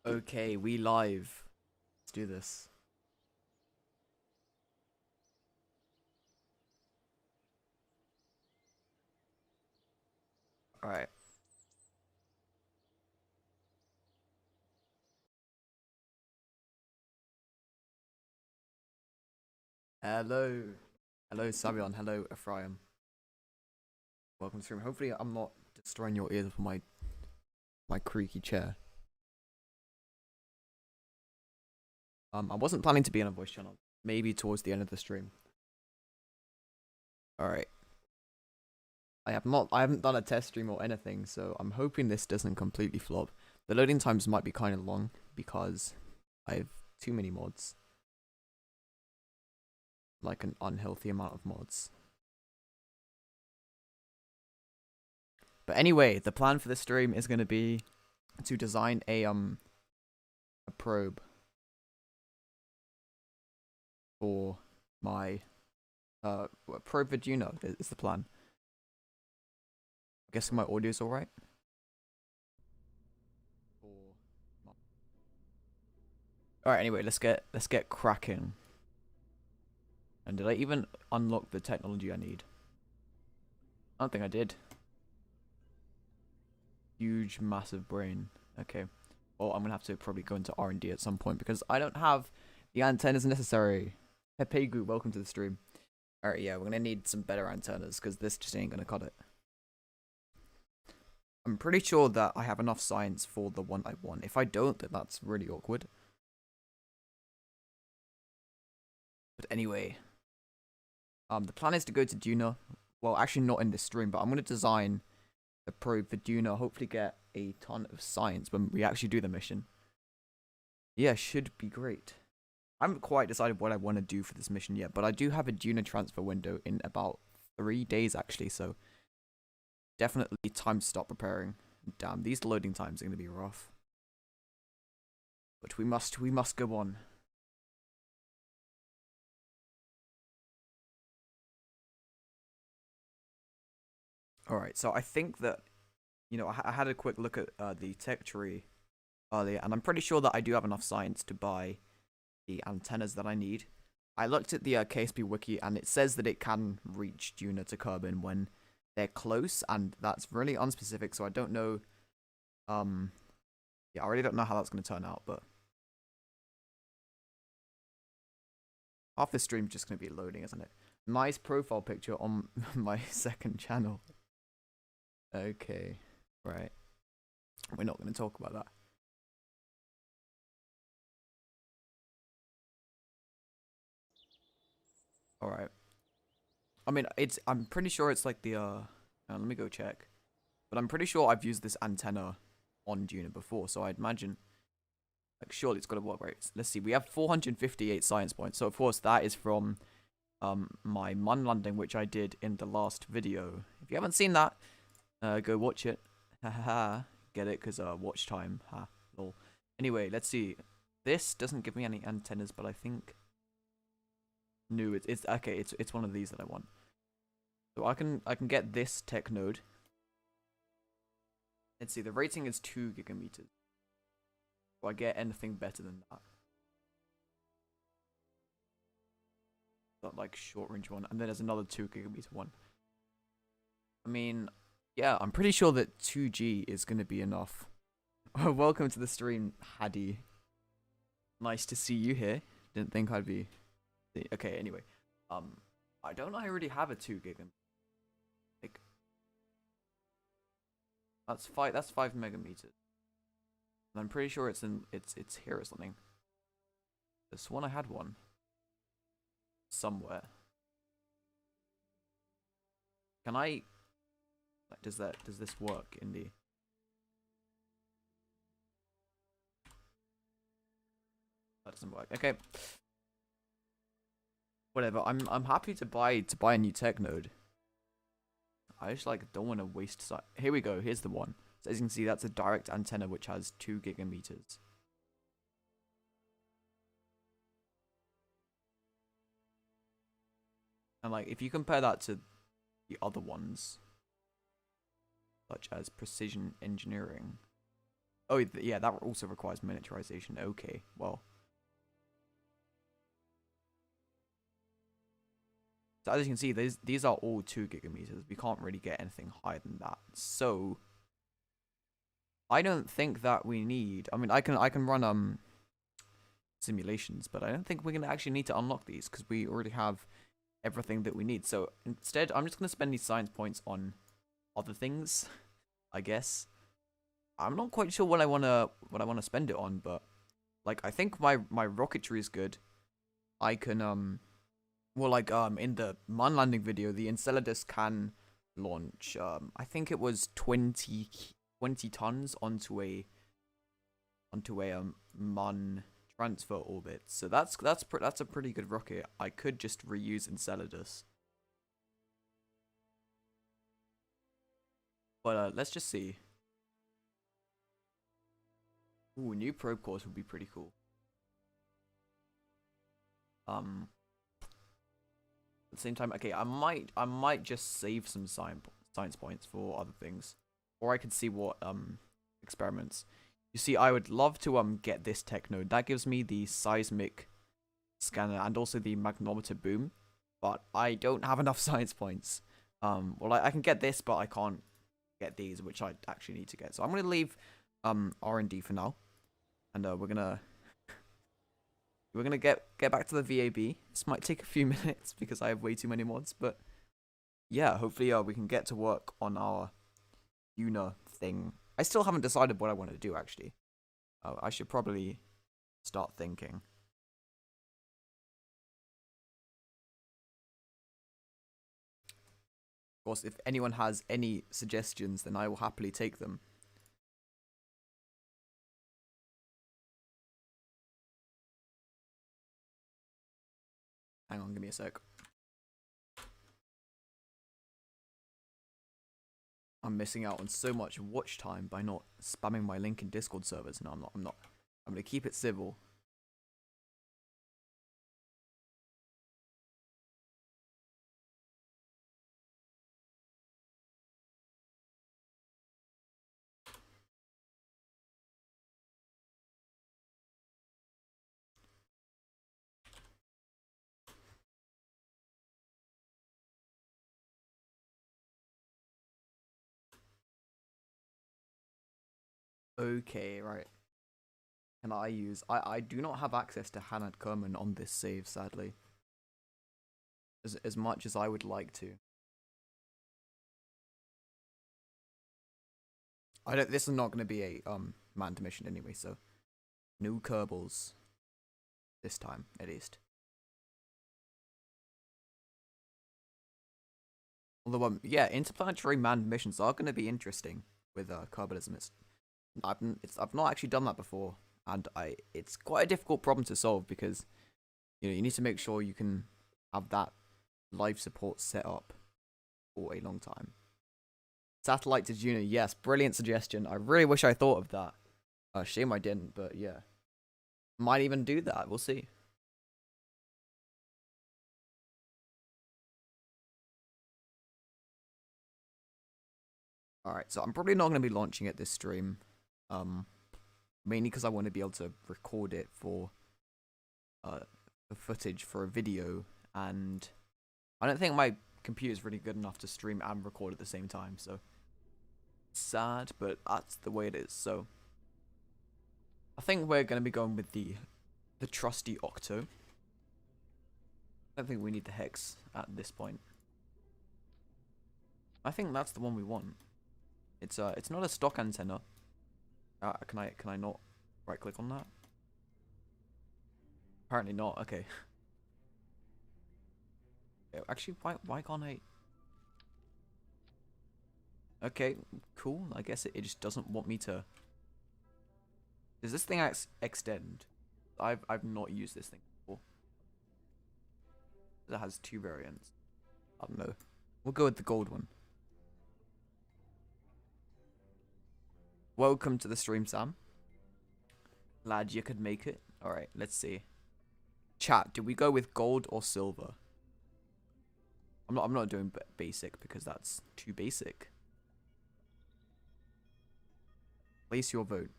Okay, we live. Let's do this. Alright. Hello. Hello, Savion. Hello, Ephraim. Welcome to the stream. Hopefully I'm not destroying your ears with my creaky chair. I wasn't planning to be on a voice channel. Maybe towards the end of the stream. Alright. I haven't done a test stream or anything, so I'm hoping this doesn't completely flop. The loading times might be kind of long because I have too many mods. Like an unhealthy amount of mods. But anyway, the plan for this stream is going to be to design a probe for my probe for duna is the plan. I guess my audio's alright. Alright, anyway, let's get cracking. And did I even unlock the technology I need? I don't think I did. Huge, massive brain. Okay. Well, I'm gonna have to probably go into R&D at some point because I don't have the antennas necessary. Pepegu, welcome to the stream. Alright, yeah, we're gonna need some better antennas because this just ain't gonna cut it. I'm pretty sure that I have enough science for the one I want. If I don't, then that's really awkward. But anyway, the plan is to go to Duna. Well, actually not in this stream, but I'm gonna design a probe for Duna. Hopefully get a ton of science when we actually do the mission. Yeah, should be great. I haven't quite decided what I want to do for this mission yet, but I do have a Duna transfer window in about 3 days actually, so definitely time to stop preparing. Damn, these loading times are going to be rough. But we must go on. Alright, so I think that, you know, I had a quick look at the tech tree earlier, and I'm pretty sure that I do have enough science to buy the antennas that I need. I looked at the KSP wiki, and it says that it can reach Duna to Kerbin when they're close, and that's really unspecific, so I don't know. Yeah, I really don't know how that's going to turn out, but half this stream's just going to be loading, isn't it? Nice profile picture on my second channel. Okay, right. We're not going to talk about that. Alright. I mean, I'm pretty sure it's like the, let me go check. But I'm pretty sure I've used this antenna on Duna before, so I'd imagine, like, surely it's got to work, right? Let's see, we have 458 science points, so of course that is from, my Mun landing, which I did in the last video. If you haven't seen that, go watch it. Haha, get it, because, watch time, ha, lol. Anyway, let's see. This doesn't give me any antennas, but I think... No, it's okay, it's one of these that I want. So I can get this tech node. Let's see, the rating is 2 gigameters. Do I get anything better than that? That like short range one, and then there's another 2 gigameter one. I mean, yeah, I'm pretty sure that 2G is gonna be enough. Welcome to the stream, Haddy. Nice to see you here. Didn't think I'd be. Okay, anyway, I don't know. I already have a 2 gigameter. Like, that's 5 megameters. And I'm pretty sure it's here or something. This one I had one somewhere. Can I? Like, does this work in the? That doesn't work. Okay. Whatever. I'm happy to buy a new tech node. I just like don't want to waste time. Here we go. Here's the one. So as you can see, that's a direct antenna which has 2 gigameters. And like if you compare that to the other ones, such as precision engineering. Oh, yeah, that also requires miniaturization. Okay, well. So as you can see, these are all 2 gigameters. We can't really get anything higher than that. So I don't think that we need. I mean, I can run simulations, but I don't think we're gonna actually need to unlock these because we already have everything that we need. So instead, I'm just gonna spend these science points on other things, I guess. I'm not quite sure what I wanna spend it on, but like I think my rocketry is good. I can well, like, in the moon landing video, the Enceladus can launch, I think it was 20 tons onto a Mun transfer orbit. So that's a pretty good rocket. I could just reuse Enceladus. But, let's just see. Ooh, new probe cores would be pretty cool. At the same time, okay, I might just save some science points for other things, or I could see what experiments. You see, I would love to get this tech node. That gives me the seismic scanner and also the magnetometer boom, but I don't have enough science points. Well, I can get this, but I can't get these, which I actually need to get. So I'm gonna leave R&D for now, and we're gonna get back to the VAB. This might take a few minutes because I have way too many mods, but yeah, hopefully we can get to work on our duna thing. I still haven't decided what I want to do, actually. I should probably start thinking. Of course, if anyone has any suggestions, then I will happily take them. Hang on, give me a sec. I'm missing out on so much watch time by not spamming my link in Discord servers. No, I'm not. I'm gonna keep it civil. Okay, right. Can I use... I do not have access to Hanad Kerman on this save, sadly. As much as I would like to. This is not going to be a manned mission anyway, so no Kerbals this time, at least. Although yeah, interplanetary manned missions are going to be interesting with Kerbalism. I've not actually done that before, and it's quite a difficult problem to solve because you need to make sure you can have that life support set up for a long time. Satellite to Juno, yes, brilliant suggestion. I really wish I thought of that. Shame I didn't, but yeah. Might even do that, we'll see. Alright, so I'm probably not going to be launching it this stream. Mainly because I want to be able to record it for the footage for a video, and I don't think my computer's really good enough to stream and record at the same time, so sad, but that's the way it is. So I think we're going to be going with the trusty Octo. I don't think we need the Hex at this point. I think that's the one we want. It's not a stock antenna. Can I not right click on that? Apparently not. Okay. Actually, why can't I? Okay, cool. I guess it just doesn't want me to. Does this thing extend? I've not used this thing before. It has 2 variants. I don't know. We'll go with the gold one. Welcome to the stream, Sam. Glad you could make it. Alright, let's see. Chat, do we go with gold or silver? I'm not doing basic because that's too basic. Place your vote.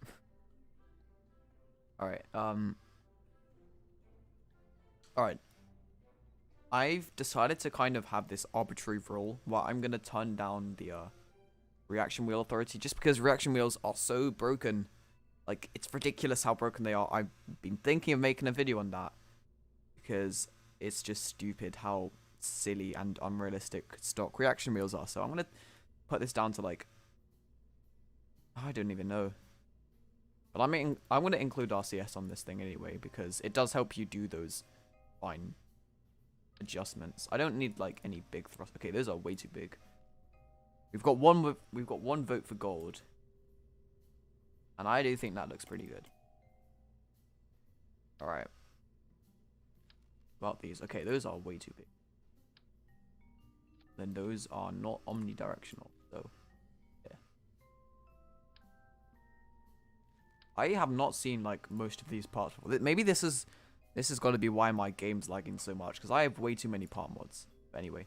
Alright, alright. I've decided to kind of have this arbitrary rule where I'm gonna turn down the reaction wheel authority just because reaction wheels are so broken. Like, it's ridiculous how broken they are. I've been thinking of making a video on that because it's just stupid how silly and unrealistic stock reaction wheels are. So I'm gonna put this down to like, I don't even know. But I'm gonna include RCS on this thing anyway because it does help you do those fine adjustments. I don't need like any big thrust. Okay, those are way too big. We've got one vote for gold, and I do think that looks pretty good. All right. About these, okay, those are way too big. Then those are not omnidirectional, so yeah. I have not seen like most of these parts before. Maybe this has got to be why my game's lagging so much because I have way too many part mods. But anyway,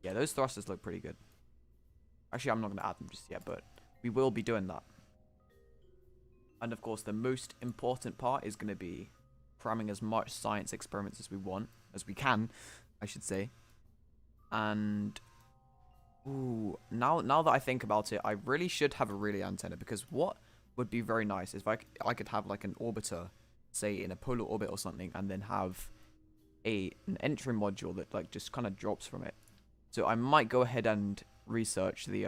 yeah, those thrusters look pretty good. Actually, I'm not going to add them just yet, but we will be doing that. And of course, the most important part is going to be cramming as much science experiments as we can, I should say. And ooh, now that I think about it, I really should have a relay antenna because what would be very nice is if I could have like an orbiter, say in a polar orbit or something, and then have an entry module that like just kind of drops from it. So I might go ahead and research the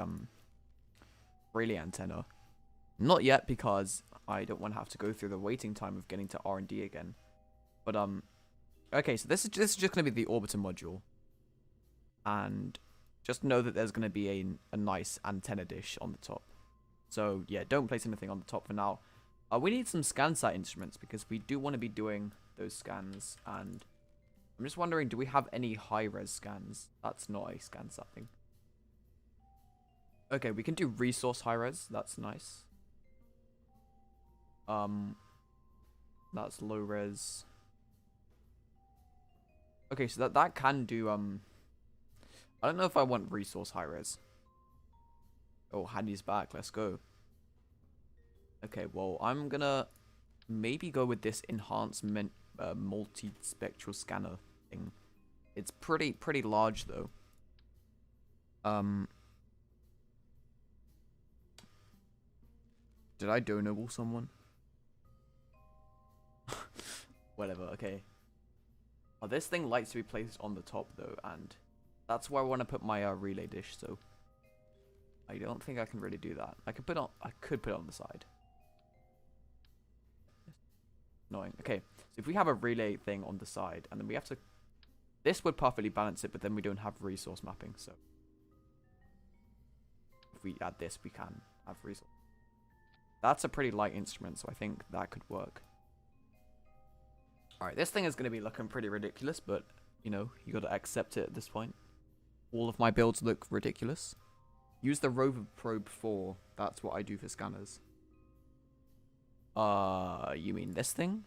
relay antenna. Not yet because I don't want to have to go through the waiting time of getting to R&D again. But okay, so this is just going to be the orbiter module. And just know that there's going to be a nice antenna dish on the top. So yeah, don't place anything on the top for now. We need some ScanSat instruments because we do want to be doing those scans. And I'm just wondering, do we have any high-res scans? That's not a ScanSat thing. Okay, we can do resource high-res. That's nice. That's low-res. Okay, so that can do, I don't know if I want resource high-res. Oh, Handy's back. Let's go. Okay, well, I'm gonna maybe go with this enhancement multi-spectral scanner thing. It's pretty large, though. Did I donable someone? Whatever, okay. Oh, this thing likes to be placed on the top, though, and that's where I want to put my relay dish, so I don't think I can really do that. I could put it on the side. Annoying. Okay, so if we have a relay thing on the side, and then we have to... This would perfectly balance it, but then we don't have resource mapping, so... If we add this, we can have resource. That's a pretty light instrument, so I think that could work. Alright, this thing is going to be looking pretty ridiculous, but, you know, you got to accept it at this point. All of my builds look ridiculous. Use the rover probe 4. That's what I do for scanners. You mean this thing?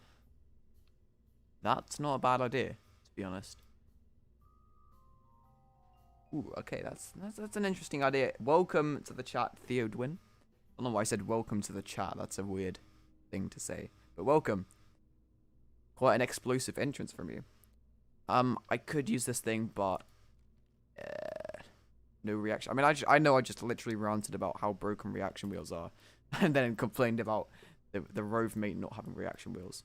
That's not a bad idea, to be honest. Ooh, okay, that's an interesting idea. Welcome to the chat, Theodwin. I don't know why I said welcome to the chat. That's a weird thing to say. But welcome. Quite an explosive entrance from you. I could use this thing, but no reaction. I mean, I know I just literally ranted about how broken reaction wheels are, and then complained about the Rove mate not having reaction wheels.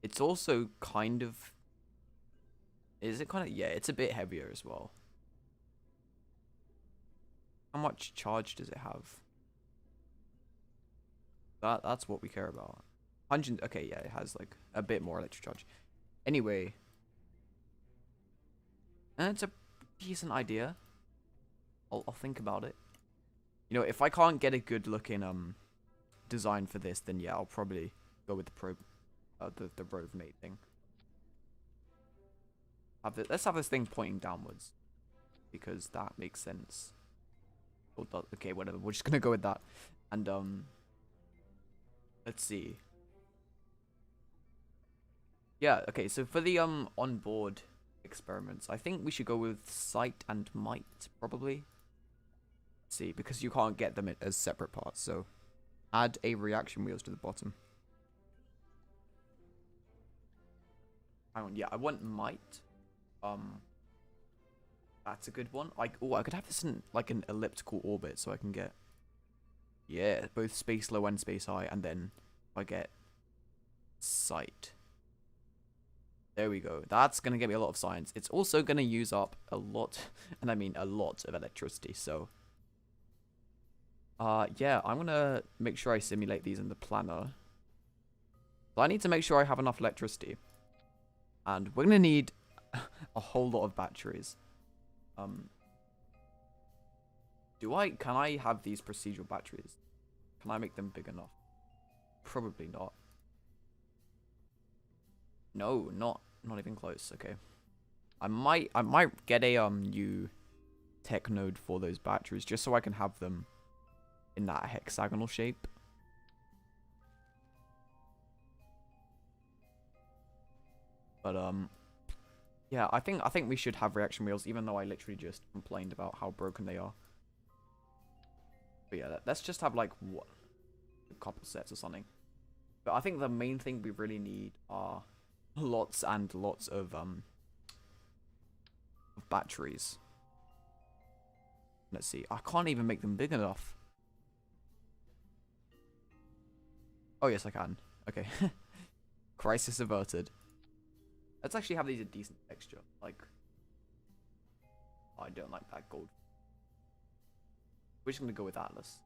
It's also kind of... Is it kind of... Yeah, it's a bit heavier as well. How much charge does it have? That's what we care about. 100... Okay, yeah, it has like a bit more electric charge. Anyway. And it's a decent idea. I'll think about it. You know, if I can't get a good looking design for this, then yeah, I'll probably go with the probe, the Rove mate thing. Let's have this thing pointing downwards, because that makes sense. Okay, whatever. We're just gonna go with that, and let's see. Yeah, okay. So for the onboard experiments, I think we should go with sight and might probably. See, because you can't get them as separate parts, so Add a reaction wheels to the bottom. Hang on, yeah, I want might. That's a good one. Like, oh, I could have this in like an elliptical orbit, so I can get, yeah, both space low and space high, and then I get sight. There we go. That's gonna get me a lot of science. It's also gonna use up a lot, and I mean a lot of electricity. So, yeah, I'm gonna make sure I simulate these in the planner. So I need to make sure I have enough electricity, and we're gonna need a whole lot of batteries. Can I have these procedural batteries? Can I make them big enough? Probably not. No, not even close. Okay. I might get a new tech node for those batteries just so I can have them in that hexagonal shape. But yeah, I think we should have reaction wheels, even though I literally just complained about how broken they are. But yeah, let's just have like what, a couple sets or something. But I think the main thing we really need are lots and lots of batteries. Let's see. I can't even make them big enough. Oh yes, I can. Okay. Crisis averted. Let's actually have these a decent texture. Like, I don't like that gold. We're just gonna go with Atlas.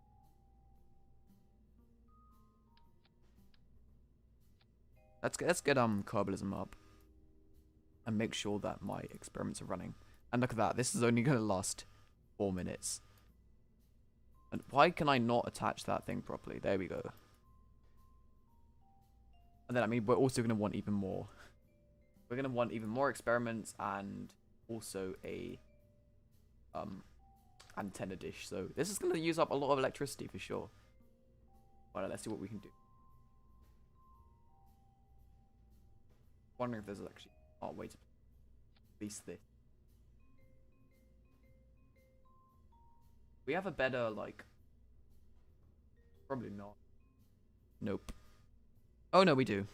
Let's get Kerbalism up and make sure that my experiments are running. And look at that. This is only gonna last 4 minutes. And why can I not attach that thing properly? There we go. And then I mean we're also gonna want even more. We're gonna want even more experiments and also a antenna dish. So this is gonna use up a lot of electricity for sure. Alright, let's see what we can do. Wondering if there's actually a way to release this. We have a better like. Probably not. Nope. Oh no, we do.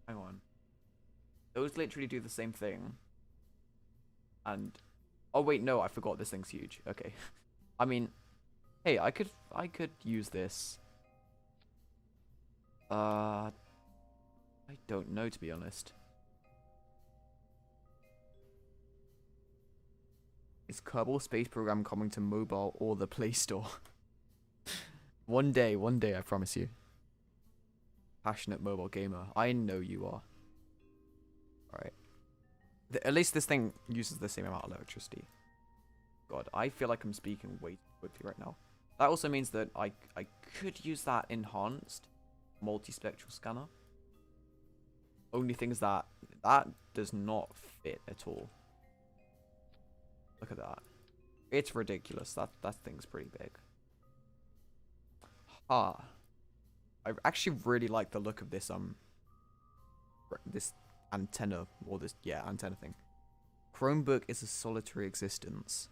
Hang on. Those literally do the same thing. And oh wait, no, I forgot this thing's huge. Okay. I mean, hey, I could use this. I don't know, to be honest. Is Kerbal Space Program coming to mobile or the Play Store? One day, I promise you. Passionate mobile gamer. I know you are. Alright. At least this thing uses the same amount of electricity. God, I feel like I'm speaking way too quickly right now. That also means that I could use that enhanced multispectral scanner. Only thing is that does not fit at all. Look at that. It's ridiculous. That thing's pretty big. I actually really like the look of this this antenna, or this antenna thing. Chromebook is a solitary existence.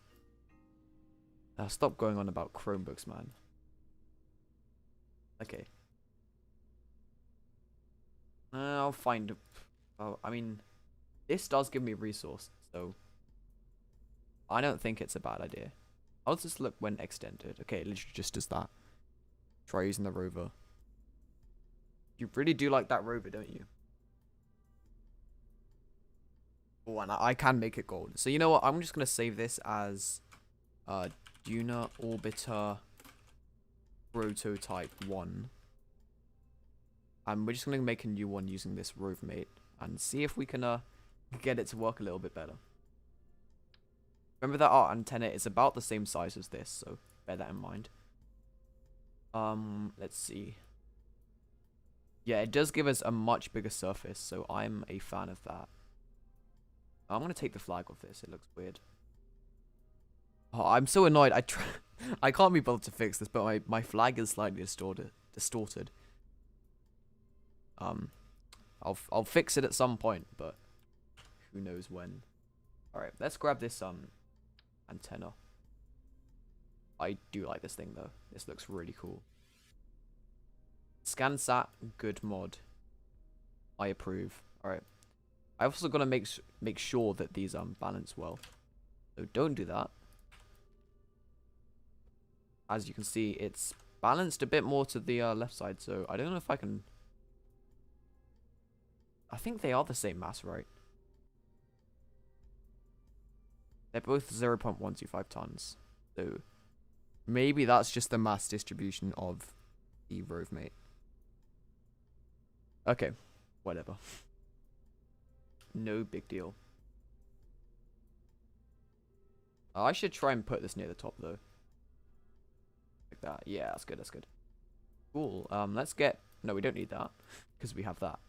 Stop going on about Chromebooks, man. Okay. I'll find. Oh, I mean, this does give me a resource, so I don't think it's a bad idea. I'll just look when extended. Okay, it literally just does that. Try using the rover. You really do like that rover, don't you? Oh, and I can make it gold. So you know what? I'm just gonna save this as Duna Orbiter Prototype 1. And we're just gonna make a new one using this rover mate and see if we can get it to work a little bit better. Remember that our antenna is about the same size as this, so bear that in mind. Let's see. Yeah, it does give us a much bigger surface, so I'm a fan of that. I'm gonna take the flag off this. It looks weird. Oh, I'm so annoyed. I can't be bothered to fix this, but my flag is slightly distorted. I'll fix it at some point, but who knows when. All right, let's grab this antenna. I do like this thing though. This looks really cool. ScanSat, good mod. I approve. Alright. I also got to make sure that these balance well. So don't do that. As you can see, it's balanced a bit more to the left side, so I don't know if I can... I think they are the same mass, right? They're both 0.125 tons. So maybe that's just the mass distribution of the RoveMate. Okay, whatever. No big deal. I should try and put this near the top though. Like that. Yeah, that's good, that's good. Cool. Let's get... No, we don't need that. Because we have that.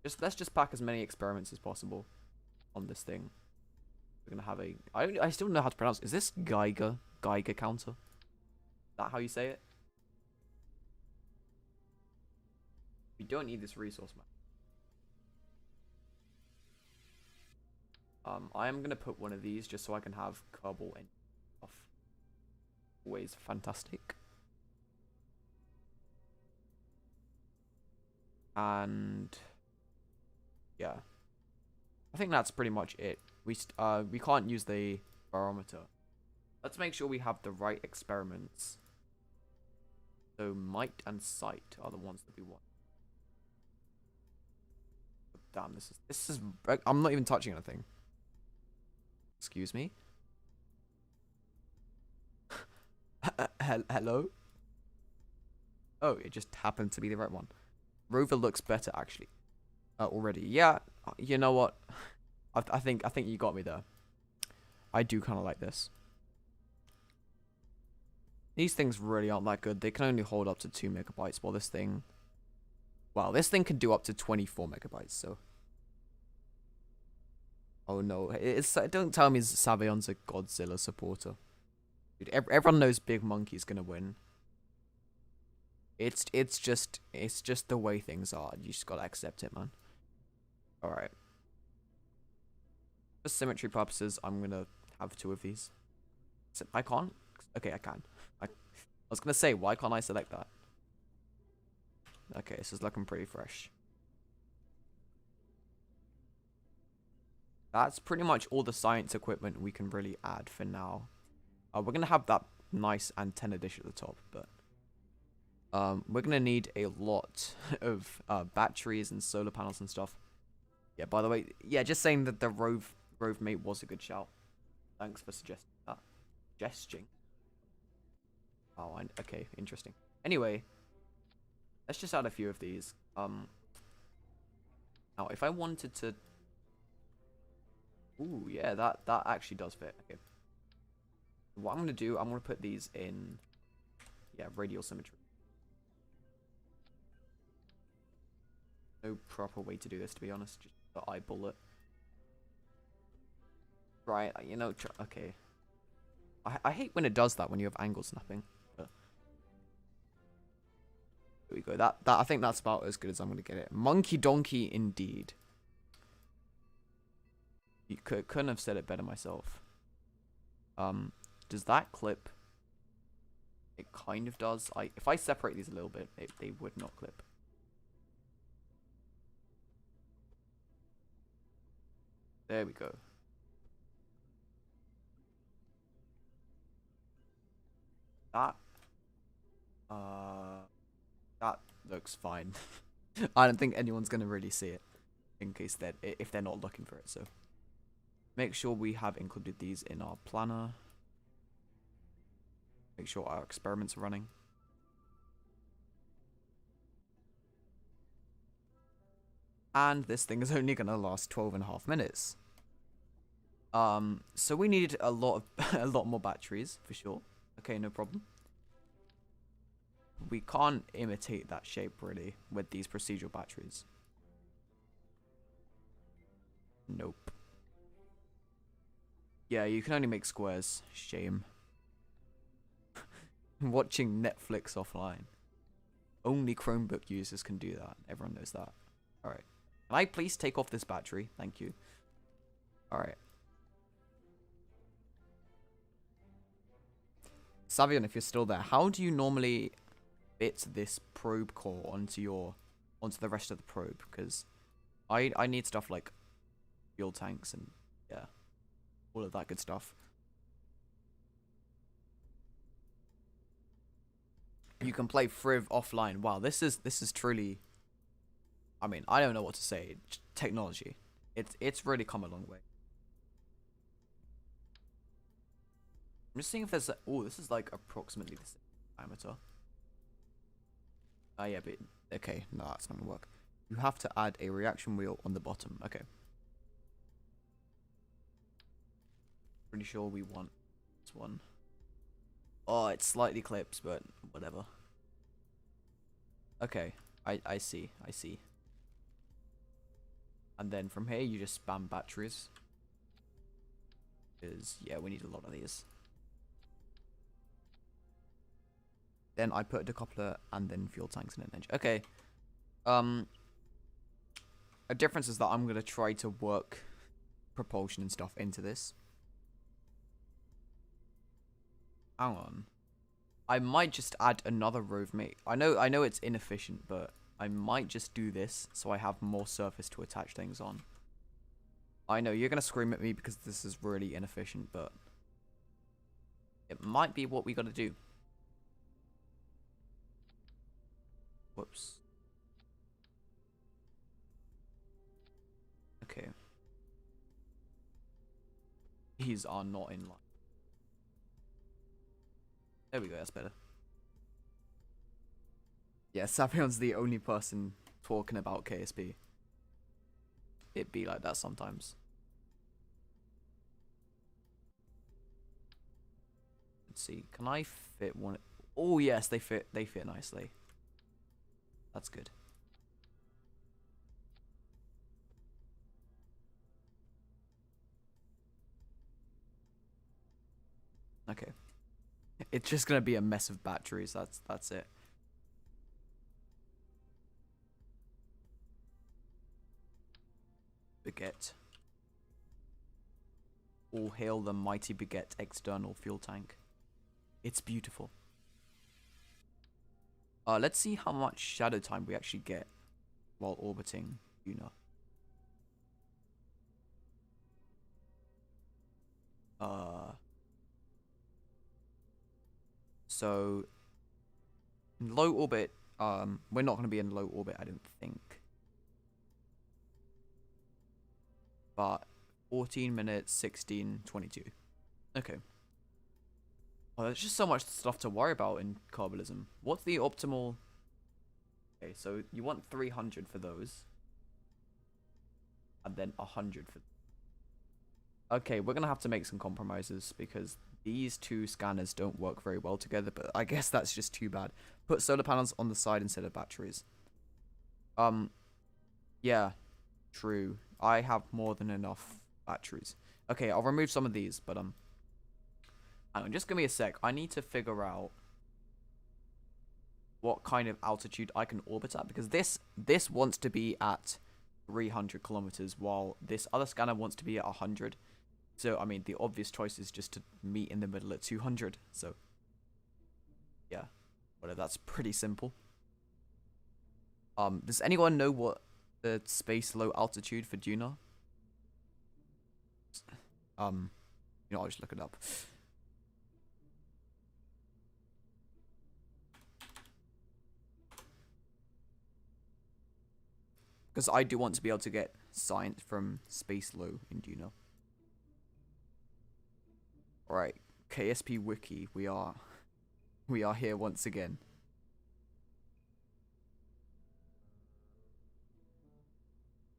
Let's just pack as many experiments as possible on this thing. We're gonna have a... I still don't know how to pronounce it. Is this Geiger counter? Is that how you say it? We don't need this resource map. I am gonna put one of these just so I can have Kerbal and stuff. Always fantastic. And yeah, I think that's pretty much it. We can't use the barometer. Let's make sure we have the right experiments. So might and sight are the ones that we want. Damn, this is I'm not even touching anything. Excuse me. Hello? Oh, it just happened to be the right one. Rover looks better actually. Already. Yeah, you know what? I think you got me there. I do kind of like this. These things really aren't that good. They can only hold up to 2 megabytes, while this thing... Wow, this thing can do up to 24 megabytes, so... Oh no, don't tell me Savion's a Godzilla supporter. Dude, everyone knows Big Monkey's gonna win. It's just the way things are. You just gotta accept it, man. Alright. For symmetry purposes, I'm gonna have 2 of these. I can't? Okay, I can. I was gonna say, why can't I select that? Okay, this is looking pretty fresh. That's pretty much all the science equipment we can really add for now. We're going to have that nice antenna dish at the top, but we're going to need a lot of batteries and solar panels and stuff. Yeah, by the way, yeah, just saying that the RoveMate was a good shout. Thanks for suggesting that. Suggesting. Oh, okay, interesting. Anyway, let's just add a few of these. Now, if I wanted to... Ooh, yeah, that actually does fit. Okay. What I'm going to do, I'm going to put these in, yeah, radial symmetry. No proper way to do this, to be honest. Just eyeball it. Right, you know, okay. I hate when it does that, when you have angle snapping. But here we go. That I think that's about as good as I'm going to get it. Monkey donkey indeed. You couldn't have said it better myself. Does that clip? It kind of does. If I separate these a little bit, they would not clip. There we go. That looks fine. I don't think anyone's gonna really see it, in case if they're not looking for it. So. Make sure we have included these in our planner. Make sure our experiments are running. And this thing is only going to last 12.5 minutes. So we need a lot more batteries for sure. Okay, no problem. We can't imitate that shape really with these procedural batteries. Nope. Yeah, you can only make squares. Shame. Watching Netflix offline. Only Chromebook users can do that. Everyone knows that. Alright. Can I please take off this battery? Thank you. Alright. Savion, if you're still there, how do you normally fit this probe core onto the rest of the probe? Because I need stuff like fuel tanks and yeah, all of that good stuff. You can play Friv offline. Wow, this is truly, I mean, I don't know what to say. Technology. It's really come a long way. I'm just seeing if there's oh, this is like approximately the same diameter. Yeah, but okay, no, that's not gonna work. You have to add a reaction wheel on the bottom. Okay. Pretty sure we want this one. Oh, it slightly clips, but whatever. Okay, I see. And then from here, you just spam batteries. Because, yeah, we need a lot of these. Then I put a decoupler and then fuel tanks in an engine. Okay. A difference is that I'm going to try to work propulsion and stuff into this. Hang on. I might just add another rove mate. I know it's inefficient, but I might just do this so I have more surface to attach things on. I know you're going to scream at me because this is really inefficient, but it might be what we got to do. Whoops. Okay. These are not in line. There we go, that's better. Yeah, Savion's the only person talking about KSP. It be like that sometimes. Let's see, can I fit one? Oh yes, they fit nicely. That's good. Okay. It's just gonna be a mess of batteries, that's it. Baguette. All hail the mighty Baguette external fuel tank. It's beautiful. Let's see how much shadow time we actually get while orbiting Duna. So in low orbit, we're not going to be in low orbit, I don't think. But 14 minutes, 16, 22. Okay. Oh, there's just so much stuff to worry about in Carbalism. What's the optimal? Okay, so you want 300 for those. And then 100 for... Okay, we're going to have to make some compromises because these two scanners don't work very well together, but I guess that's just too bad. Put solar panels on the side instead of batteries. Yeah, true. I have more than enough batteries. Okay, I'll remove some of these, but hang on, just give me a sec. I need to figure out what kind of altitude I can orbit at, because this wants to be at 300 kilometers, while this other scanner wants to be at 100. So, I mean, the obvious choice is just to meet in the middle at 200. So, yeah, whatever. That's pretty simple. Does anyone know what the space low altitude for Duna? You know, I'll just look it up. Because I do want to be able to get science from space low in Duna. Alright, KSP Wiki, we are here once again.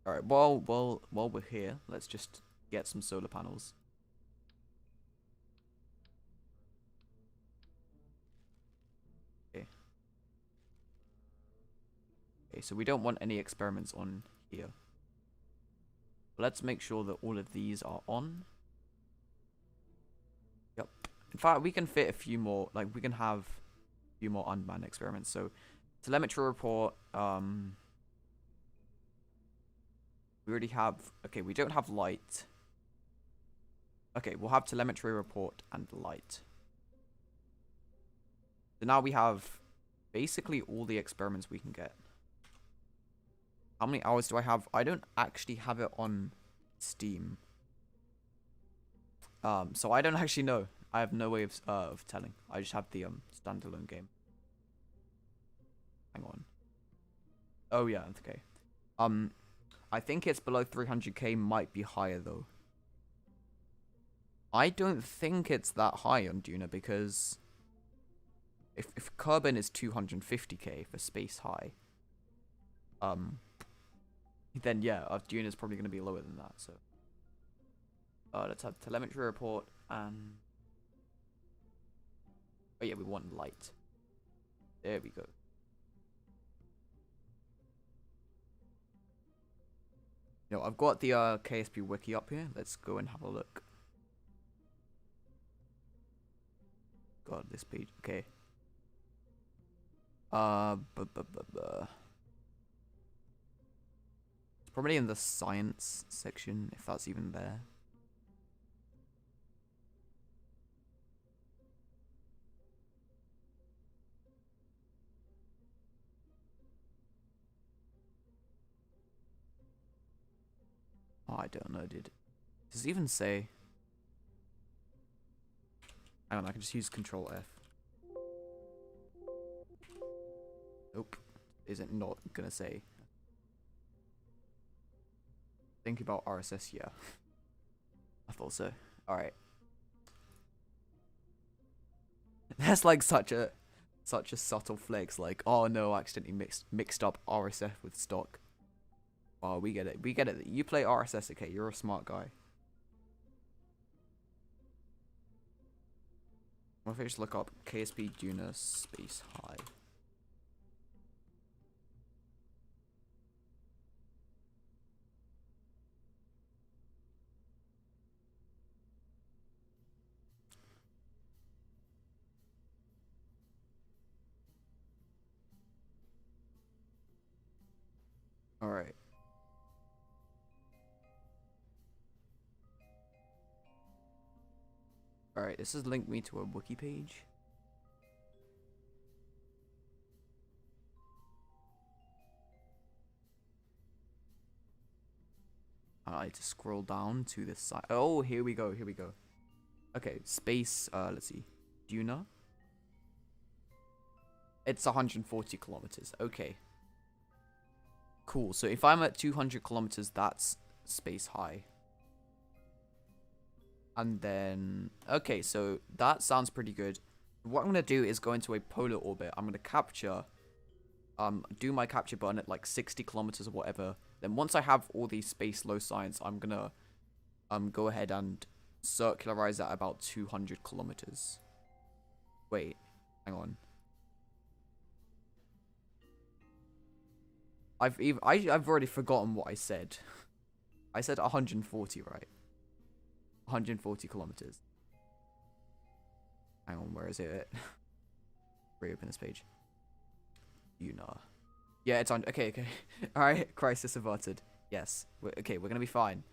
Alright, while we're here, let's just get some solar panels. Okay. Okay, so we don't want any experiments on here. Let's make sure that all of these are on. Yep. In fact, we can fit a few more, like we can have a few more unmanned experiments. So, telemetry report, we already have, okay, we don't have light. Okay, we'll have telemetry report and light. So now we have basically all the experiments we can get. How many hours do I have? I don't actually have it on Steam. So I don't actually know. I have no way of telling. I just have the standalone game. Hang on. Oh yeah, okay. I think it's below 300k, might be higher though. I don't think it's that high on Duna because if Kerbin is 250k for space high, then yeah, Duna is probably going to be lower than that. So let's have telemetry report and oh yeah, we want light. There we go. You know, I've got the KSP wiki up here. Let's go and have a look. God, this page. Okay. It's probably in the science section, if that's even there. Oh, I don't know, dude. Does it even say? Hang on, I can just use Control F. Nope. Is it not gonna say? Think about RSS, yeah. I thought so. Alright. That's like such a subtle flex, like, oh no, I accidentally mixed up RSS with stock. Wow, we get it. We get it. You play RSS, okay, you're a smart guy. What if I just look up KSP Duna space high? Alright. Alright, this has linked me to a wiki page. I need to scroll down to this side. Oh, here we go, here we go. Okay, space, let's see. Duna? It's 140 kilometers. Okay. Cool, so if I'm at 200 kilometers, that's space high. And then, okay, so that sounds pretty good. What I'm going to do is go into a polar orbit. I'm going to capture, do my capture button at like 60 kilometers or whatever. Then once I have all these space low science, I'm going to go ahead and circularize at about 200 kilometers. Wait, hang on. I've already forgotten what I said. I said 140, right? 140 kilometers. Hang on, where is it? Reopen this page. Duna. Yeah, it's on. Okay, okay. Alright, crisis averted. Yes. Okay, we're gonna be fine.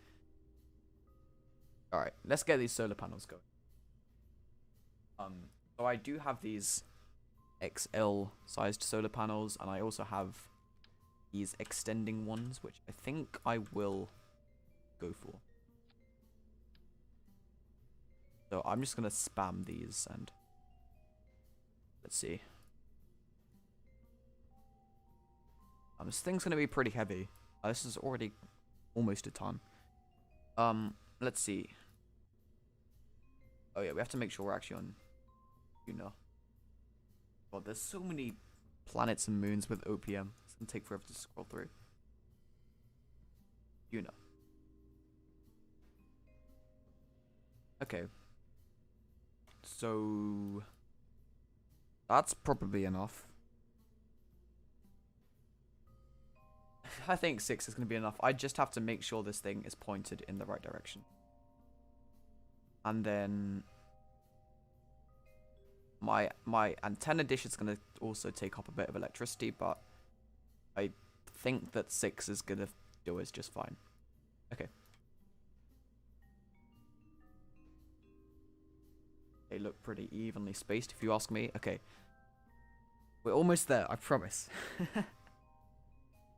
Alright, let's get these solar panels going. So I do have these XL sized solar panels, and I also have these extending ones, which I think I will go for. So I'm just gonna spam these and let's see. This thing's gonna be pretty heavy. This is already almost a ton. Let's see. Oh yeah, we have to make sure we're actually on Duna. God, there's so many planets and moons with OPM. It's gonna take forever to scroll through. Duna. Okay. So that's probably enough. I think 6 is going to be enough. I just have to make sure this thing is pointed in the right direction. And then my antenna dish is going to also take up a bit of electricity, but I think that 6 is going to do us just fine. Okay. They look pretty evenly spaced, if you ask me. Okay. We're almost there, I promise.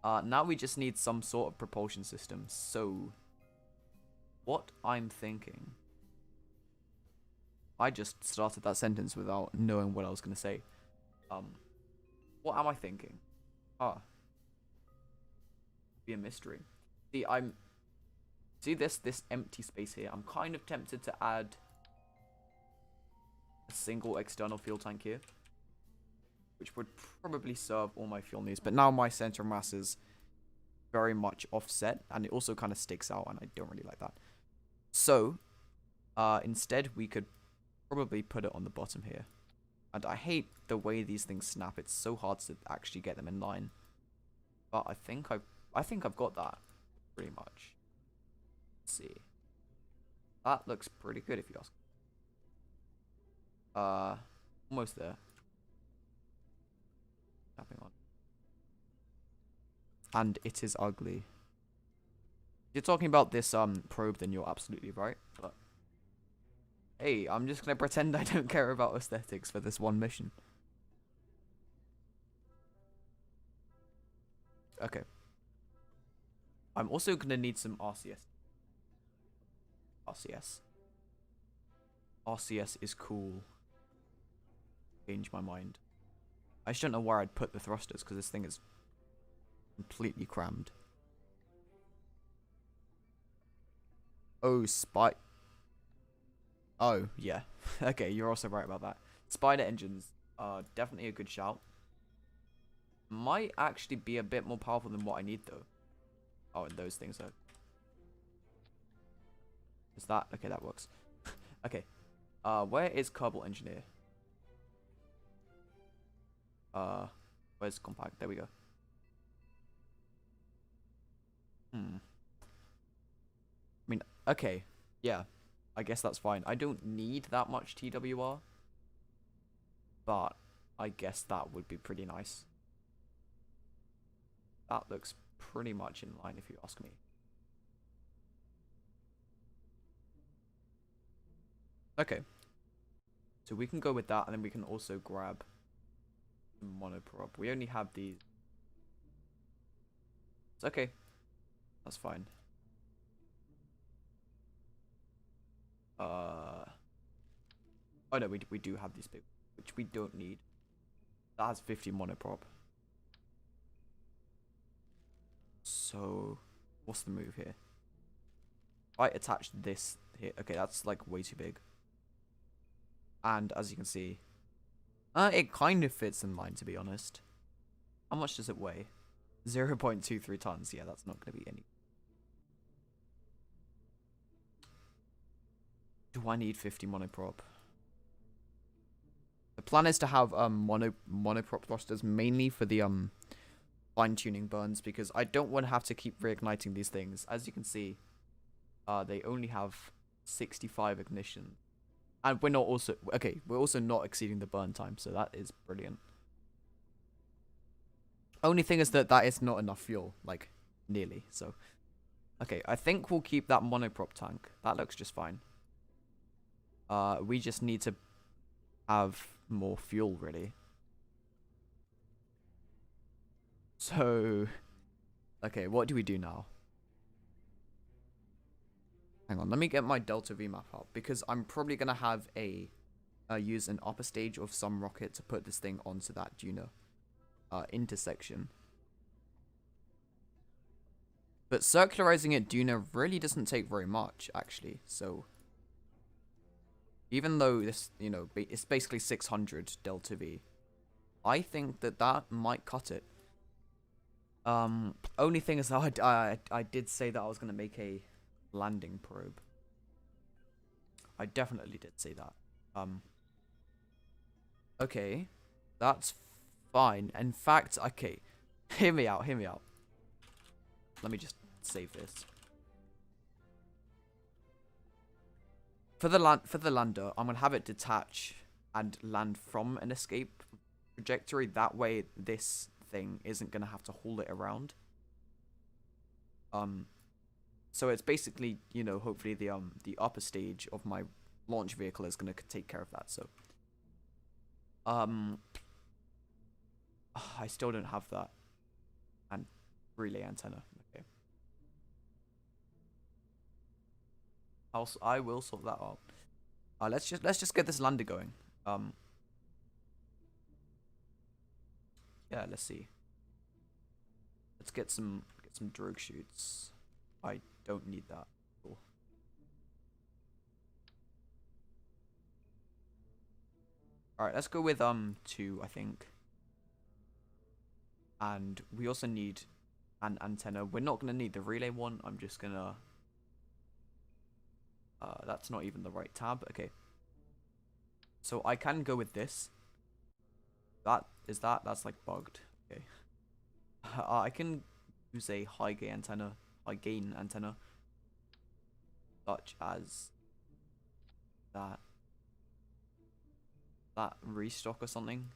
Now we just need some sort of propulsion system. So, what I'm thinking... I just started that sentence without knowing what I was going to say. What am I thinking? Be a mystery. See this empty space here? I'm kind of tempted to add a single external fuel tank here, which would probably serve all my fuel needs. But now my center of mass is very much offset, and it also kind of sticks out, and I don't really like that. So, instead we could probably put it on the bottom here. And I hate the way these things snap. It's so hard to actually get them in line. But I think I've got that pretty much. Let's see. That looks pretty good if you ask. Almost there. Snapping on. And it is ugly. If you're talking about this probe, then you're absolutely right. But hey, I'm just gonna pretend I don't care about aesthetics for this one mission. Okay. I'm also gonna need some RCS. RCS is cool. Change my mind. I just don't know where I'd put the thrusters because this thing is completely crammed. Oh, Oh, yeah. Okay, you're also right about that. Spider engines are definitely a good shout. Might actually be a bit more powerful than what I need, though. Oh, and those things are... Is that... Okay, that works. Okay. Where is Kerbal Engineer? Where's Compact? There we go. I mean, okay. Yeah. I guess that's fine. I don't need that much TWR. But I guess that would be pretty nice. That looks pretty much in line if you ask me. Okay. So we can go with that, and then we can also grab the monoprop. We only have these. It's okay. That's fine. Oh no, we do have these big, which we don't need. That has 50 monoprop. So, what's the move here? I attached this here. Okay, that's like way too big. And as you can see, it kind of fits in line, to be honest. How much does it weigh? 0.23 tons. Yeah, that's not going to be any. Do I need 50 monoprop? The plan is to have monoprop thrusters mainly for the fine-tuning burns, because I don't want to have to keep reigniting these things. As you can see, they only have 65 ignition. And we're not also... Okay, we're also not exceeding the burn time, so that is brilliant. Only thing is that is not enough fuel, like, nearly, so... Okay, I think we'll keep that monoprop tank. That looks just fine. We just need to have more fuel, really. So... Okay, what do we do now? Hang on, let me get my Delta V map up, because I'm probably going to have use an upper stage of some rocket to put this thing onto that duna intersection. But circularizing at duna really doesn't take very much, actually, so... Even though this, you know, it's basically 600 Delta V, I think that might cut it. Only thing is that I did say that I was going to make a landing probe. I definitely did say that. Okay, that's fine. In fact, okay, hear me out. Let me just save this. For the lander, I'm gonna have it detach and land from an escape trajectory. That way, this thing isn't gonna have to haul it around. So it's basically, you know, hopefully the upper stage of my launch vehicle is gonna take care of that. So, I still don't have that. And relay antenna. Okay. I will sort that out. Let's just get this lander going. Yeah, let's see. Let's get some drogue chutes. I don't need that. Cool. Alright, let's go with 2, I think. And we also need an antenna. We're not gonna need the relay one. I'm just gonna that's not even the right tab. Okay. So I can go with this. That's like bugged. Okay. I can use a high gain antenna, such as that restock or something.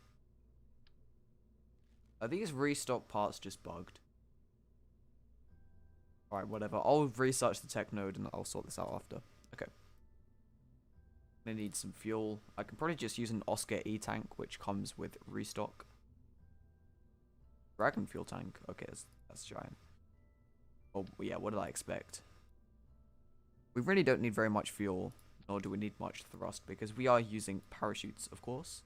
Are these restock parts just bugged? Alright, whatever. I'll research the tech node and I'll sort this out after. Okay. I need some fuel. I can probably just use an Oscar E tank, which comes with restock. Dragon fuel tank. Okay, that's giant. Oh, yeah, what did I expect? We really don't need very much fuel, nor do we need much thrust, because we are using parachutes, of course.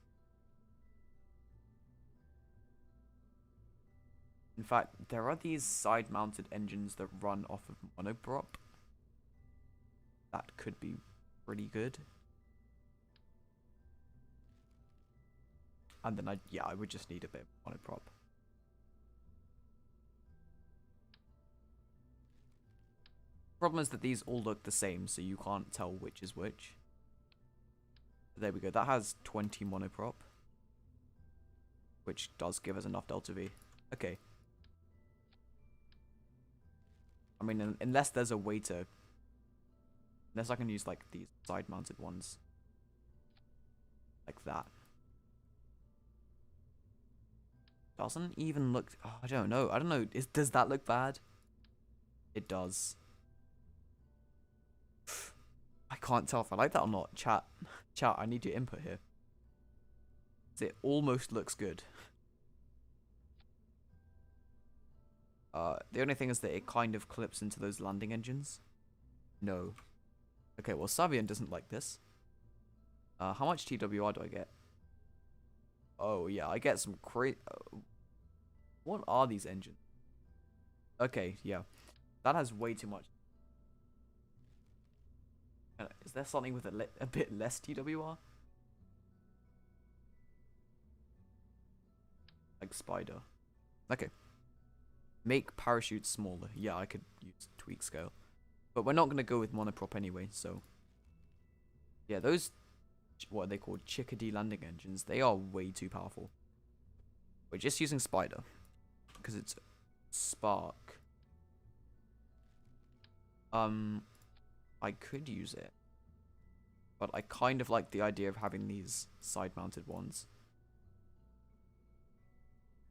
In fact, there are these side-mounted engines that run off of monoprop. That could be pretty good. And then I would just need a bit of monoprop. Problem is that these all look the same, so you can't tell which is which. There we go. That has 20 monoprop, which does give us enough delta V. Okay. I mean, unless there's a way to... Unless I can use, like, these side-mounted ones. Like that. Doesn't even look... Oh, I don't know. Does that look bad? It does. I can't tell if I like that or not. Chat, I need your input here. It almost looks good. The only thing is that it kind of clips into those landing engines. No. Okay, well, Savian doesn't like this. How much TWR do I get? Oh, yeah, I get some what are these engines? Okay, yeah. That has way too much. Is there something with a bit less TWR? Like Spider. Okay. Make parachutes smaller. Yeah, I could use tweak scale. But we're not going to go with monoprop anyway, so... Yeah, those... What are they called? Chickadee landing engines. They are way too powerful. We're just using Spider. Because it's Spark. I could use it. But I kind of like the idea of having these side-mounted ones.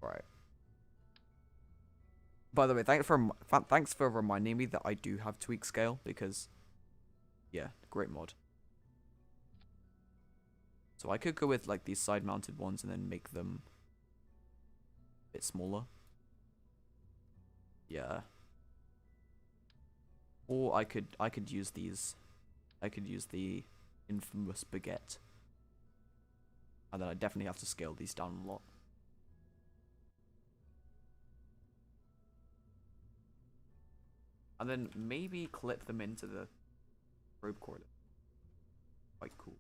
Right. By the way, thanks for reminding me that I do have tweak scale, because, yeah, great mod. So I could go with like these side-mounted ones and then make them a bit smaller. Yeah. Or I could use these. I could use the infamous baguette. And then I definitely have to scale these down a lot. And then maybe clip them into the probe core. Quite cool.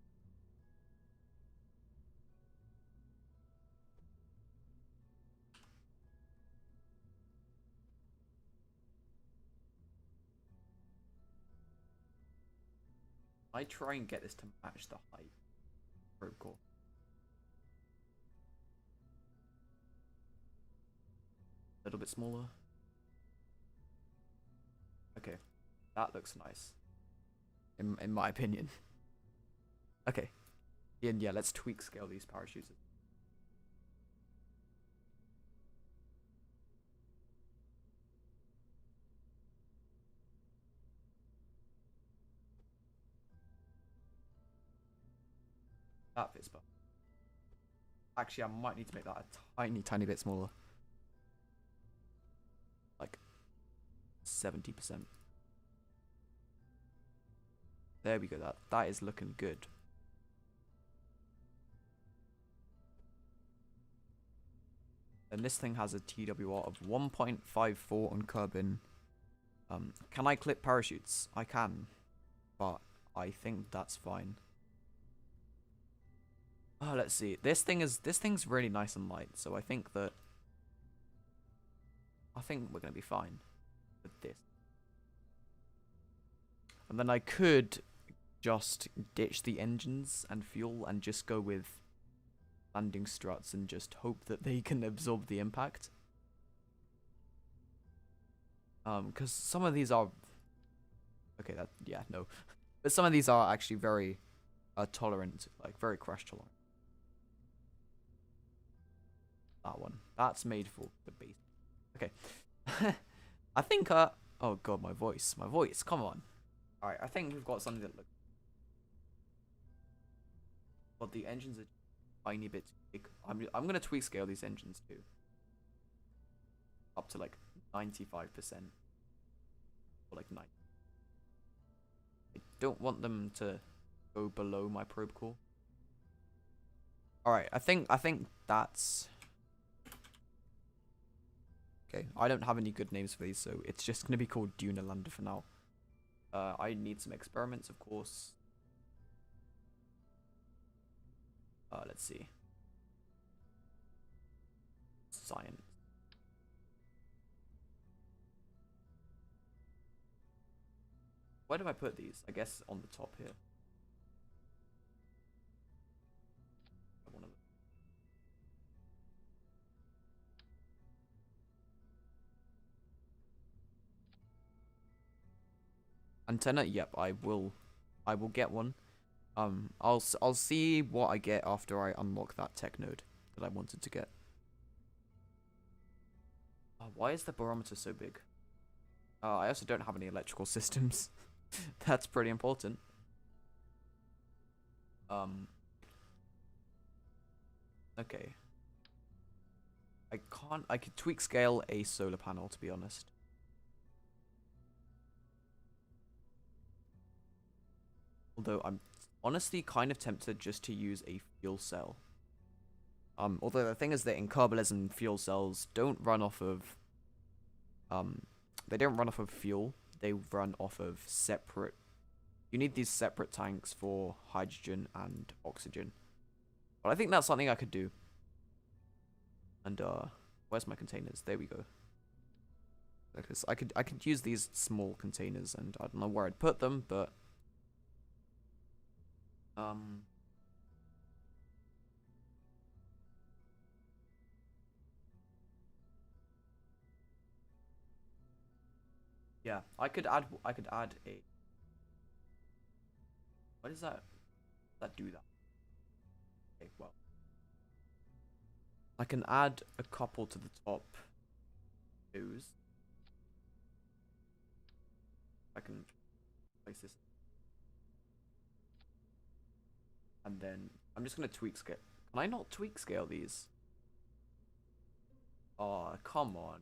I try and get this to match the height probe core. A little bit smaller. Okay, that looks nice. In my opinion. Okay. And yeah, let's tweak scale these parachutes. That fits better. Actually, I might need to make that a tiny bit smaller. Like 70%. There we go. That is looking good. And this thing has a TWR of 1.54 on Kerbin. Can I clip parachutes? I can, but I think that's fine. Oh, let's see. This thing's really nice and light, so I think we're gonna be fine with this. And then I could just ditch the engines and fuel and just go with landing struts and just hope that they can absorb the impact. Because some of these are... Okay, no. But some of these are actually very tolerant, like very crash tolerant. That one. That's made for the base. Okay. I think, oh god, my voice, come on. Alright, I think we've got something that looks... But the engines are tiny bit too big. I'm gonna tweak scale these engines too. Up to like 95%. Or like 90. I don't want them to go below my probe core. Alright, I think that's... Okay, I don't have any good names for these, so it's just gonna be called Duna Lander for now. I need some experiments, of course. Let's see. Science. Where do I put these? I guess on the top here. Antenna? Yep, I will get one. I'll see what I get after I unlock that tech node that I wanted to get. Why is the barometer so big? I also don't have any electrical systems. That's pretty important. Okay. I could tweak scale a solar panel, to be honest. Although I'm honestly kind of tempted just to use a fuel cell. Although the thing is that in carbulism, fuel cells don't run off of... They don't run off of fuel. They run off of separate... You need these separate tanks for hydrogen and oxygen. But I think that's something I could do. And, where's my containers? There we go. Because I could use these small containers, and I don't know where I'd put them, but... Yeah, I could add a... What does that do that? Okay, well. I can add a couple to the top. Those. I can place this. And then I'm just gonna tweak scale. Can I not tweak scale these? Oh, come on.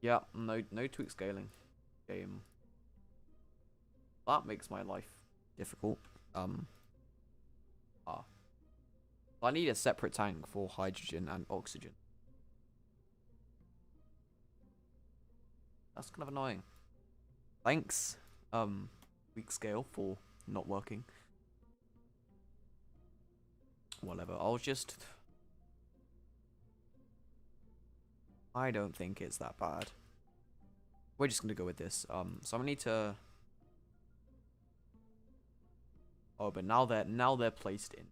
Yeah, no tweak scaling. Game. That makes my life difficult. I need a separate tank for hydrogen and oxygen. That's kind of annoying. Thanks, weak scale for not working. Whatever, I'll just... I don't think it's that bad. We're just gonna go with this. So I need to... Oh, but now they're placed in.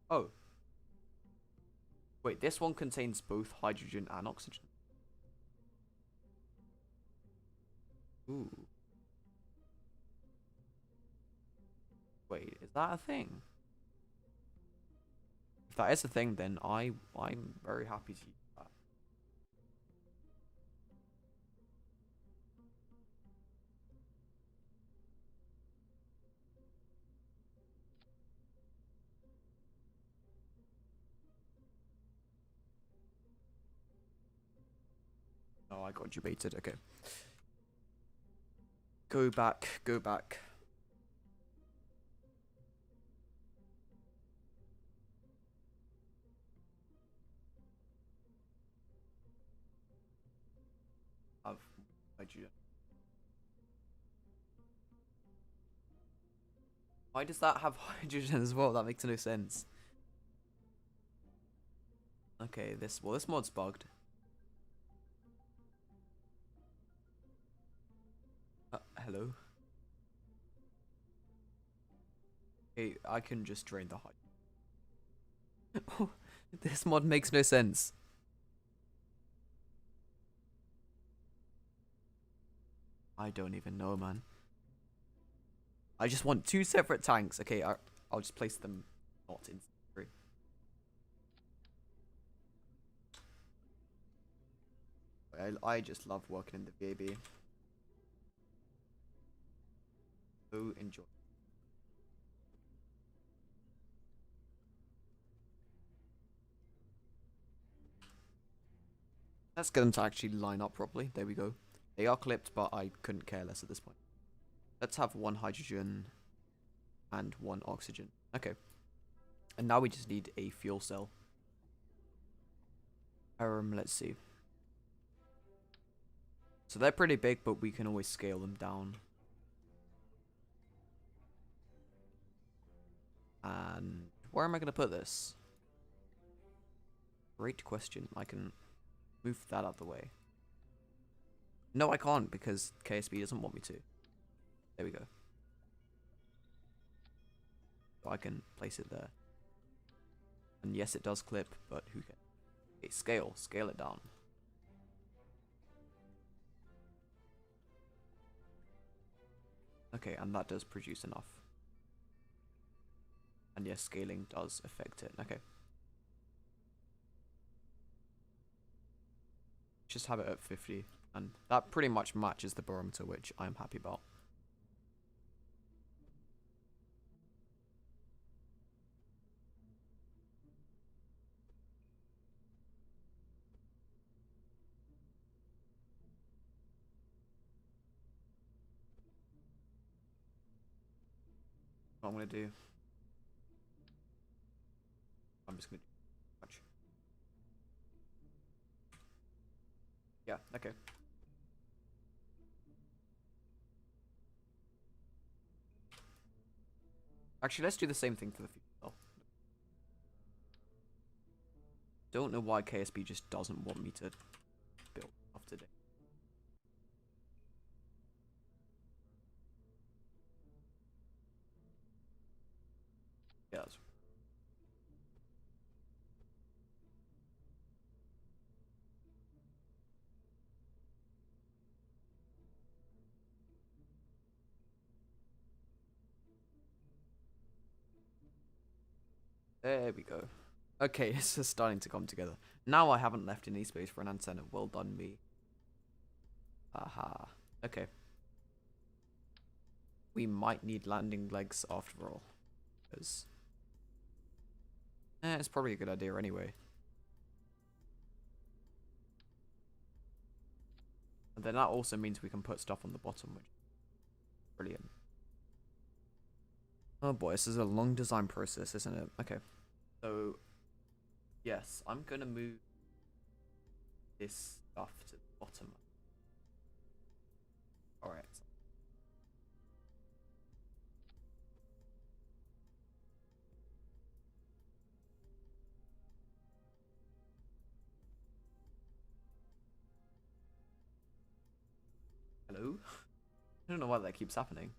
Oh. Wait, this one contains both hydrogen and oxygen. Ooh. Wait, is that a thing? If that is a thing, then I'm very happy to use that. Oh, I got you baited. Okay. Go back. Go back. Have hydrogen. Why does that have hydrogen as well? That makes no sense. Okay, this mod's bugged. Hello. Okay, I can just drain the hydrogen. Oh, this mod makes no sense. I don't even know, man. I just want 2 separate tanks. Okay, I'll just place them not in 3. I just love working in the VAB. So enjoy. Let's get them to actually line up properly. There we go. They are clipped, but I couldn't care less at this point. Let's have 1 hydrogen and 1 oxygen. Okay. And now we just need a fuel cell. Let's see. So they're pretty big, but we can always scale them down. And where am I going to put this? Great question. I can move that out of the way. No, I can't because KSB doesn't want me to. There we go. So I can place it there. And yes, it does clip, but who cares? Okay, scale it down. Okay, and that does produce enough. And yes, scaling does affect it. Okay. Just have it at 50. And that pretty much matches the barometer, which I'm happy about. What I'm going to do... I'm just going to... Yeah, okay. Actually, let's do the same thing for the fuel. Don't know why KSB just doesn't want me to build off today. Yeah, that's... There we go. Okay, it's just starting to come together. Now I haven't left any space for an antenna. Well done, me. Aha. Okay. We might need landing legs after all. Because... it's probably a good idea anyway. And then that also means we can put stuff on the bottom, which is brilliant. Oh boy, this is a long design process, isn't it? Okay. So, yes, I'm going to move this stuff to the bottom. Alright. Hello? I don't know why that keeps happening.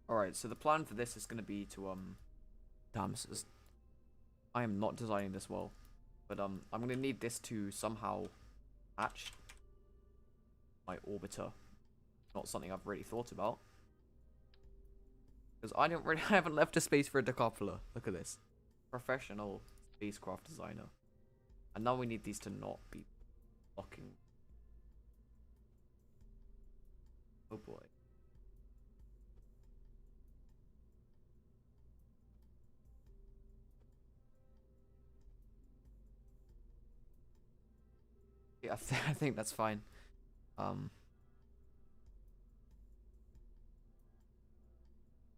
Alright, so the plan for this is going to be to, damn, this is... I am not designing this well. But, I'm going to need this to somehow match my orbiter. Not something I've really thought about. Because I haven't left a space for a decoupler. Look at this. Professional spacecraft designer. And now we need these to not be blocking. Oh boy. Yeah, I think that's fine.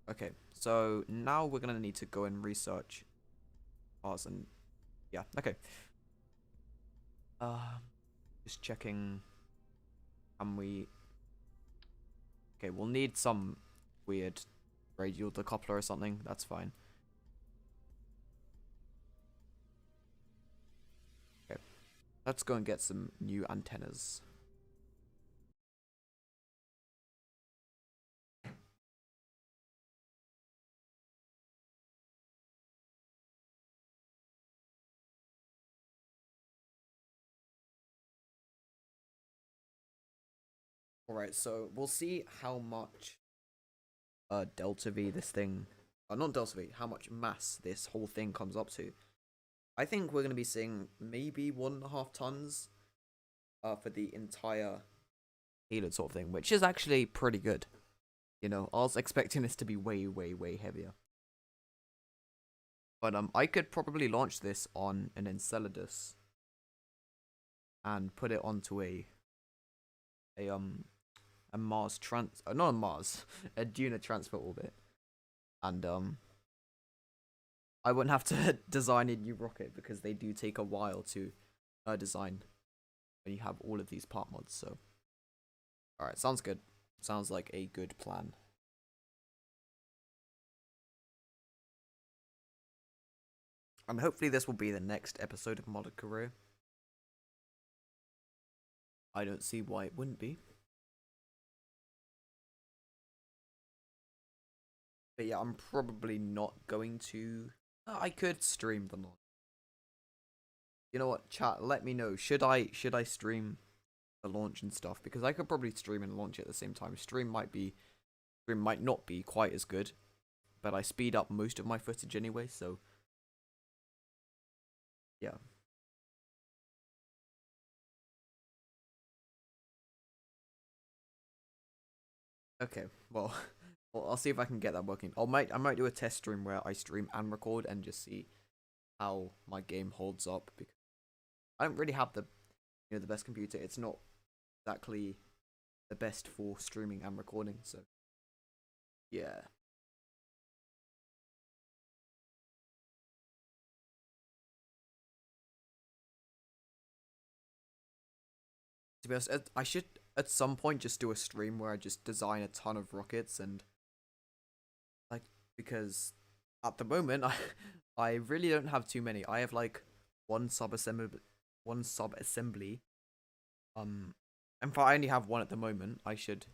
Okay, so now we're gonna need to go and research ours and yeah, okay. Just checking. Can we? Okay, we'll need some weird radial decoupler or something. That's fine. Okay, let's go and get some new antennas. Alright, so we'll see how much delta V this thing, not delta V, how much mass this whole thing comes up to. I think we're going to be seeing maybe 1.5 tons for the entire payload sort of thing, which is actually pretty good. You know, I was expecting this to be way, way, way heavier. But I could probably launch this on an Enceladus and put it onto a Mars not a Mars, a Duna transfer orbit, and I wouldn't have to design a new rocket because they do take a while to design when you have all of these part mods. So, all right, sounds good. Sounds like a good plan. And hopefully this will be the next episode of Modded Career. I don't see why it wouldn't be. But yeah, I'm probably not going to. I could stream the launch. You know what, chat? Let me know. Should I stream the launch and stuff? Because I could probably stream and launch at the same time. Stream might not be quite as good, but I speed up most of my footage anyway. So yeah. Okay. Well, well, I'll see if I can get that working. I might do a test stream where I stream and record and just see how my game holds up, because I don't really have the the best computer. It's not exactly the best for streaming and recording, so yeah. To be honest, I should at some point just do a stream where I just design a ton of rockets, and like, because at the moment I really don't have too many. I have like one subassembly. And if I only have one at the moment, I should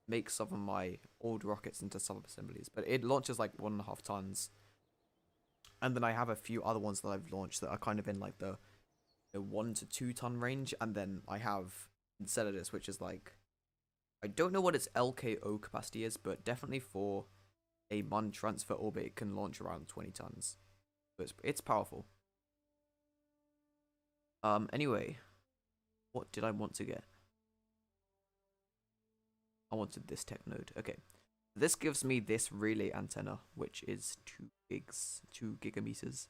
make some of my old rockets into sub-assemblies. But it launches like 1.5 tons. And then I have a few other ones that I've launched that are kind of in like the 1 to 2 ton range. And then I have Enceladus, which is like, I don't know what its LKO capacity is, but definitely for a Mun transfer orbit, it can launch around 20 tons. So it's powerful. Anyway, what did I want to get? I wanted this tech node. Okay. This gives me this relay antenna, which is 2 gigameters.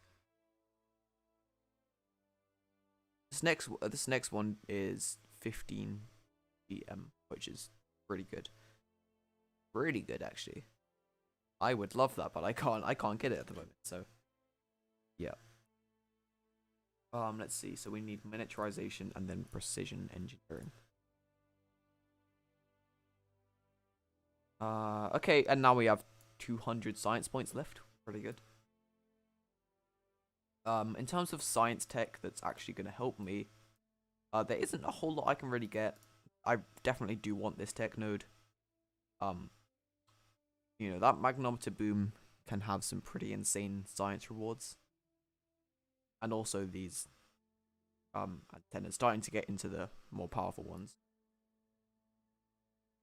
This next one is 15 GM, which is pretty good. Really good, actually. I would love that, but I can't get it at the moment. So, yeah. Let's see. So we need miniaturization and then precision engineering. Okay, and now we have 200 science points left. Pretty good. In terms of science tech that's actually going to help me, there isn't a whole lot I can really get. I definitely do want this tech node. That magnometer boom can have some pretty insane science rewards. And also these antennas, starting to get into the more powerful ones.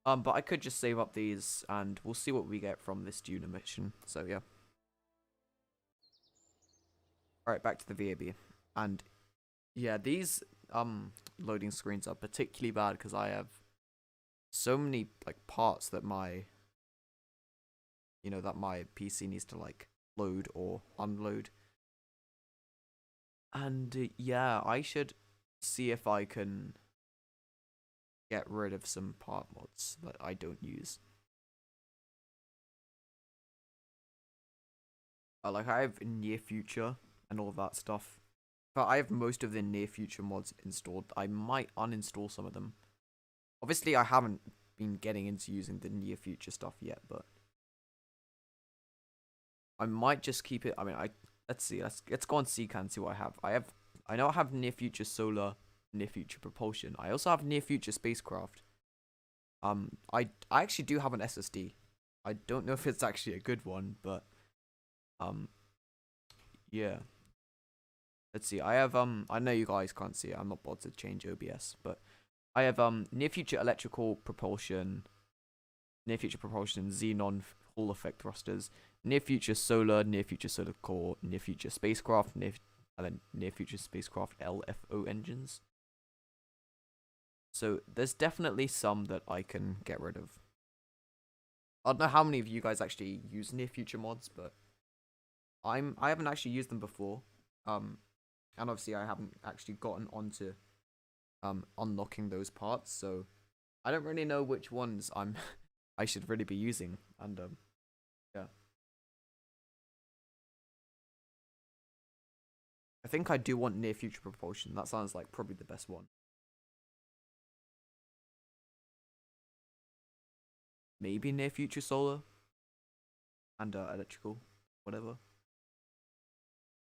But I could just save up these, and we'll see what we get from this Duna mission. So yeah. Alright, back to the VAB. And Yeah, these loading screens are particularly bad because I have so many like parts that my that my PC needs to like load or unload. And yeah, I should see if I can get rid of some part mods that I don't use. Like I have near future and all that stuff. But I have most of the near future mods installed. I might uninstall some of them. Obviously, I haven't been getting into using the near future stuff yet, but I might just keep it. I mean, let's see. Let's go on CCAN and see what I have. I know I have near future solar, near future propulsion. I also have near future spacecraft. I actually do have an SSD. I don't know if it's actually a good one, but yeah. Let's see. I have I know you guys can't see it. I'm not bothered to change OBS, but I have near future electrical propulsion, near future propulsion xenon Hall effect thrusters, near future solar core, near future spacecraft, and then near future spacecraft LFO engines. So there's definitely some that I can get rid of. I don't know how many of you guys actually use near future mods, but I haven't actually used them before. And obviously I haven't actually gotten onto unlocking those parts, so I don't really know which ones I should really be using. And yeah, I think I do want near future propulsion. That sounds like probably the best one. Maybe near future solar and electrical, whatever.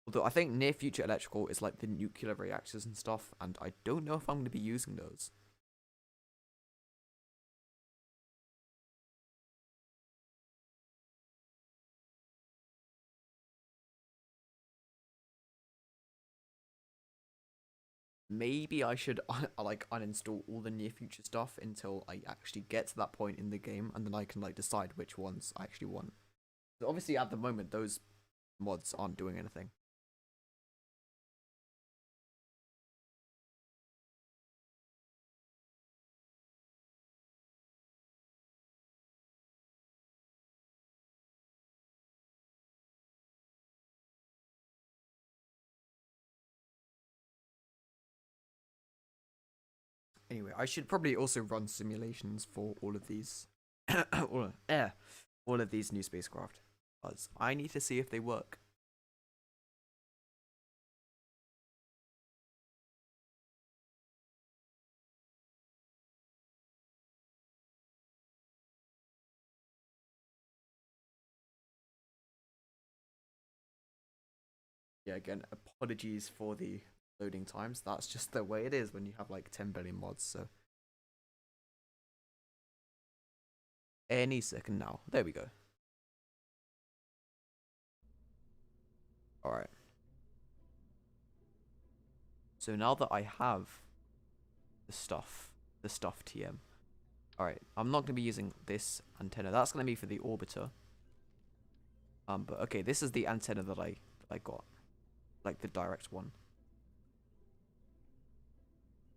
Although I think near future electrical is like the nuclear reactors and stuff, and I don't know if I'm going to be using those. Maybe I should like uninstall all the near future stuff until I actually get to that point in the game, and then I can like decide which ones I actually want. So obviously, at the moment, those mods aren't doing anything. Anyway, I should probably also run simulations for all of these, all of these new spacecraft, because I need to see if they work. Yeah, again, apologies for the loading times. That's just the way it is when you have like 10 billion mods. So any second now. There we go. All right. So now that I have the stuff TM. All right, I'm not gonna be using this antenna. That's gonna be for the orbiter. But okay, this is the antenna that I got, like the direct one.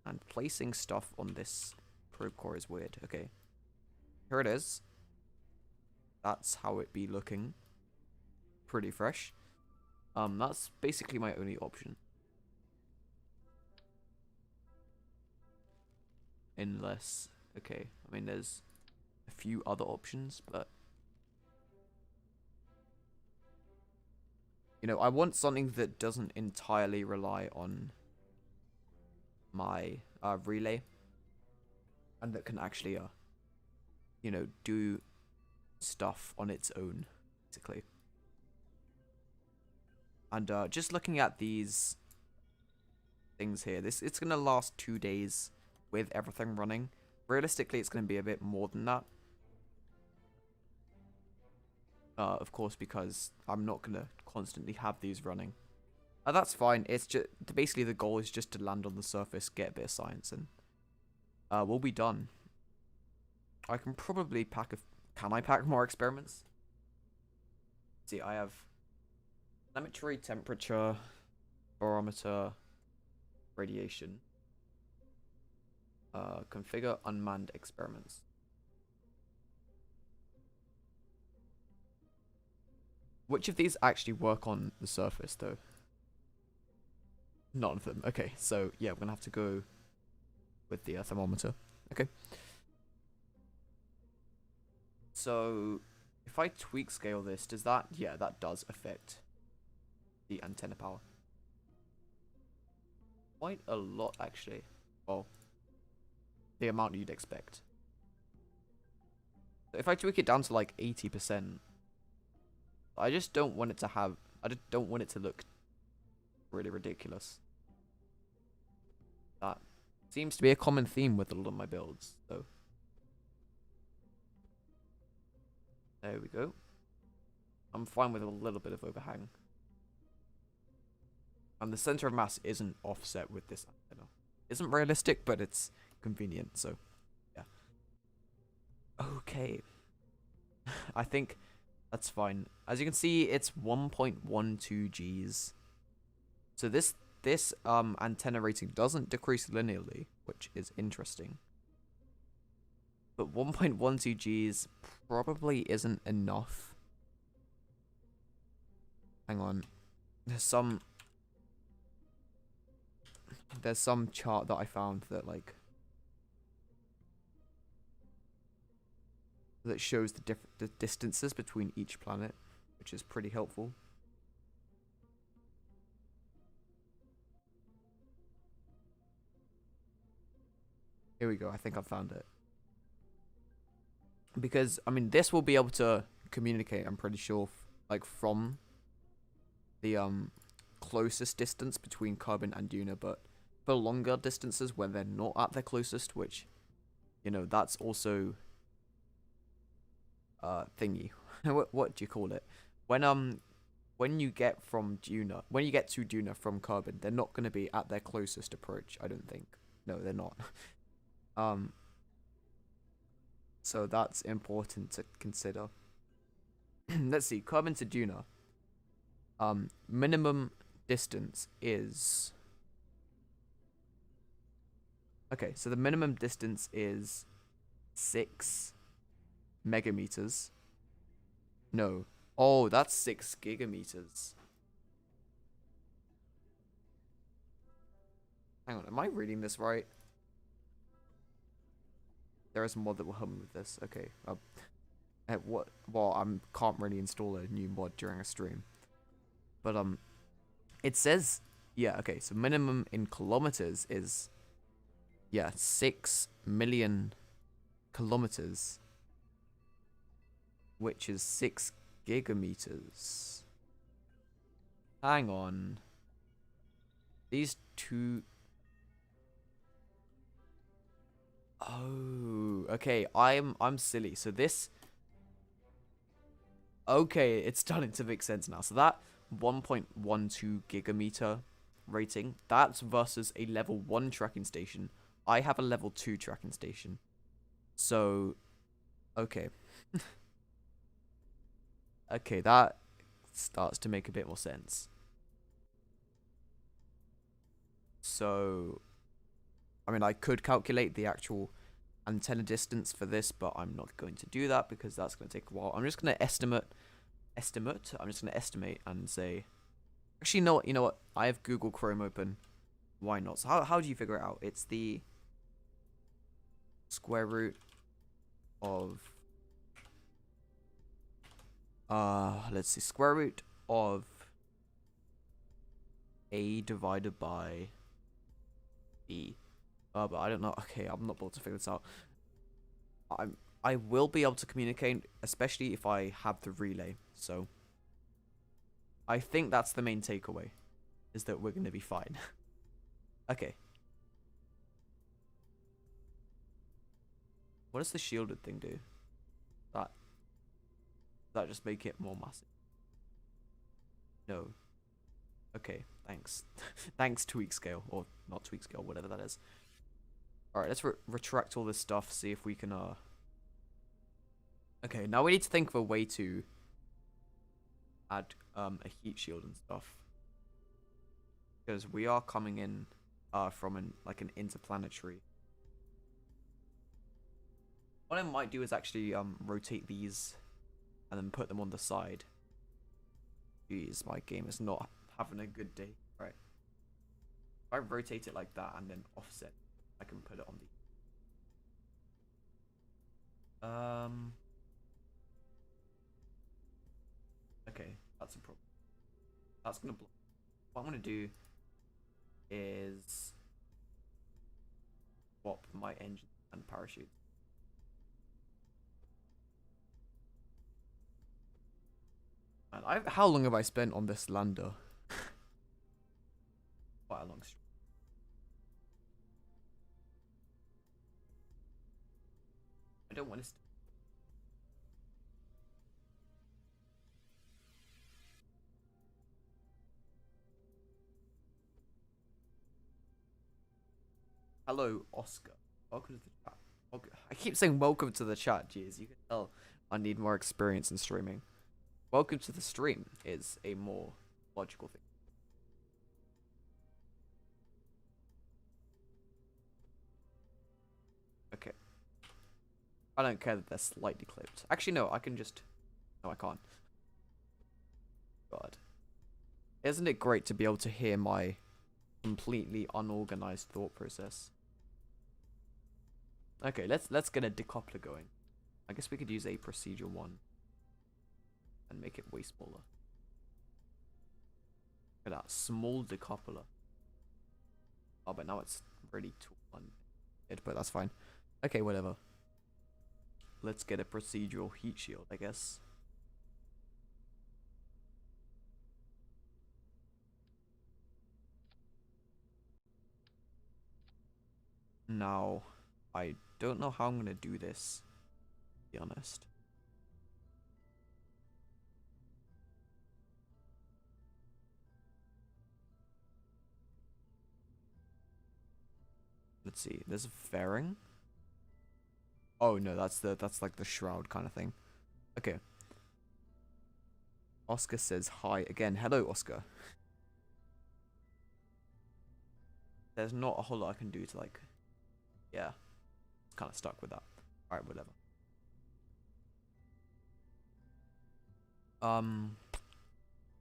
And placing stuff on this probe core is weird. Okay, here it is. That's how it be looking. Pretty fresh. That's basically my only option. Unless, okay, I mean, there's a few other options, but I want something that doesn't entirely rely on my relay, and that can actually do stuff on its own, basically. And just looking at these things here, it's gonna last 2 days with everything running. Realistically, it's gonna be a bit more than that. Of course, because I'm not gonna constantly have these running. That's fine. It's just basically the goal is just to land on the surface, get a bit of science, and we'll be done. I can probably pack can I pack more experiments? See, I have telemetry, temperature, barometer, radiation. Configure unmanned experiments. Which of these actually work on the surface, though? None of them. Okay, so yeah, we're gonna have to go with the thermometer. Okay. So if I tweak scale this, does that? Yeah, that does affect the antenna power. Quite a lot, actually. Well, the amount you'd expect. So if I tweak it down to like 80%, I just don't want it to have. I just don't want it to look really ridiculous. That seems to be a common theme with a lot of my builds, so. There we go. I'm fine with a little bit of overhang. And the center of mass isn't offset with this antenna. Isn't realistic, but it's convenient, so yeah. Okay. I think that's fine. As you can see, it's 1.12 Gs. So this antenna rating doesn't decrease linearly, which is interesting. But 1.12 Gs probably isn't enough. Hang on. There's some chart that I found that like that shows the distances between each planet, which is pretty helpful. Here we go. I think I found it. Because I mean, this will be able to communicate. I'm pretty sure, like from the closest distance between Carbon and Duna, but for longer distances when they're not at their closest, which, you know, that's also thingy. what do you call it? When you get to Duna from Carbon, they're not going to be at their closest approach, I don't think. No, they're not. So that's important to consider. Let's see, Carbon to Duna. Minimum distance is... Okay, so the minimum distance is 6 megameters. No. Oh, that's 6 gigameters. Hang on, am I reading this right? There is a mod that will help me with this. Okay. Well, I can't really install a new mod during a stream. But it says, yeah, okay, so minimum in kilometers is, yeah, 6 million kilometers, which is 6 gigameters. Hang on. These two... Oh, okay, I'm silly. So this... Okay, it's starting to make sense now. So that 1.12 gigameter rating, that's versus a level 1 tracking station. I have a level 2 tracking station. So, okay. Okay, that starts to make a bit more sense. So, I mean, I could calculate the actual antenna distance for this, but I'm not going to do that because that's going to take a while. I'm just going to estimate. I'm just going to estimate and say... Actually, no, you know what? I have Google Chrome open. Why not? So how do you figure it out? It's the square root of... let's see. Square root of A divided by B. But I don't know. Okay, I'm not able to figure this out. I will be able to communicate, especially if I have the relay. So I think that's the main takeaway, is that we're going to be fine. Okay. What does the shielded thing do? That just make it more massive? No. Okay, thanks. Thanks, tweak scale, or not tweak scale, whatever that is. Alright, let's retract all this stuff, see if we can, Okay, now we need to think of a way to add, a heat shield and stuff. Because we are coming in from an interplanetary. What I might do is actually rotate these and then put them on the side. Jeez, my game is not having a good day. Right. If I rotate it like that and then offset, I can put it on the okay, that's a problem. That's gonna block. What I'm gonna do is swap my engine and parachute. And how long have I spent on this lander? Quite a long stream. I don't want to. Hello, Oscar. Welcome to the chat. Okay. I keep saying welcome to the chat. Jeez, you can tell I need more experience in streaming. Welcome to the stream is a more logical thing. Okay. I don't care that they're slightly clipped. Actually, no, I can just... No, I can't. God. Isn't it great to be able to hear my completely unorganized thought process? Okay, let's get a decoupler going. I guess we could use a procedural one and make it way smaller. Look at that, small decoupler. Oh, but now it's really too but that's fine. Okay, whatever. Let's get a procedural heat shield, I guess. Now, I don't know how I'm gonna do this, to be honest. Let's see. There's a fairing. Oh no, that's like the shroud kind of thing. Okay. Oscar says hi again. Hello, Oscar. There's not a whole lot I can do to like, yeah, kind of stuck with that. All right, whatever.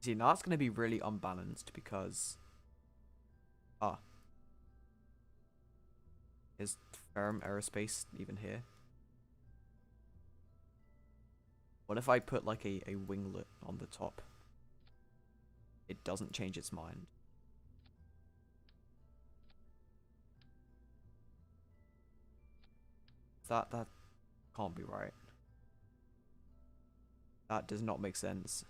See, now it's gonna be really unbalanced because, is Aerospace even here? What if I put like a winglet on the top? It doesn't change its mind. That can't be right. That does not make sense.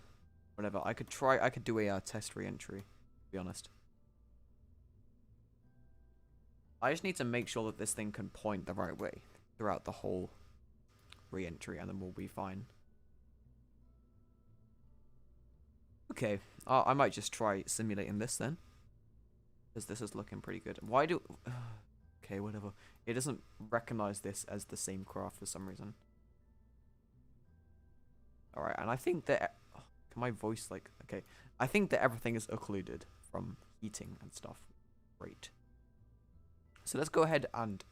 Whatever. I could do a test re-entry, to be honest. I just need to make sure that this thing can point the right way throughout the whole re-entry, and then we'll be fine. Okay, I might just try simulating this then, because this is looking pretty good. Why do... Okay, whatever. It doesn't recognize this as the same craft for some reason. Alright, and I think that... Can my voice, like... Okay, I think that everything is occluded from heating and stuff. Great. So let's go ahead and...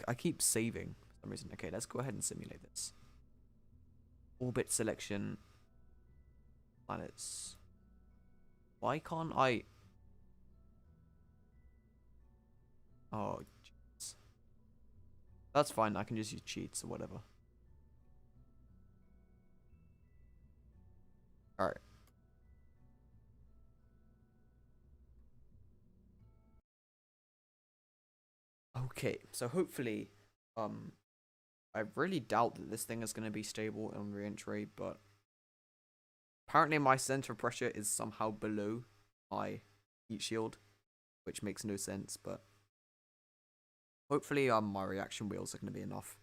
I keep saving for some reason. Okay, let's go ahead and simulate this. Orbit selection. Planets. Why can't I... Oh, jeez. That's fine. I can just use cheats or whatever. Alright. Okay, so hopefully, I really doubt that this thing is going to be stable on re-entry, but apparently my center of pressure is somehow below my heat shield, which makes no sense, but hopefully my reaction wheels are going to be enough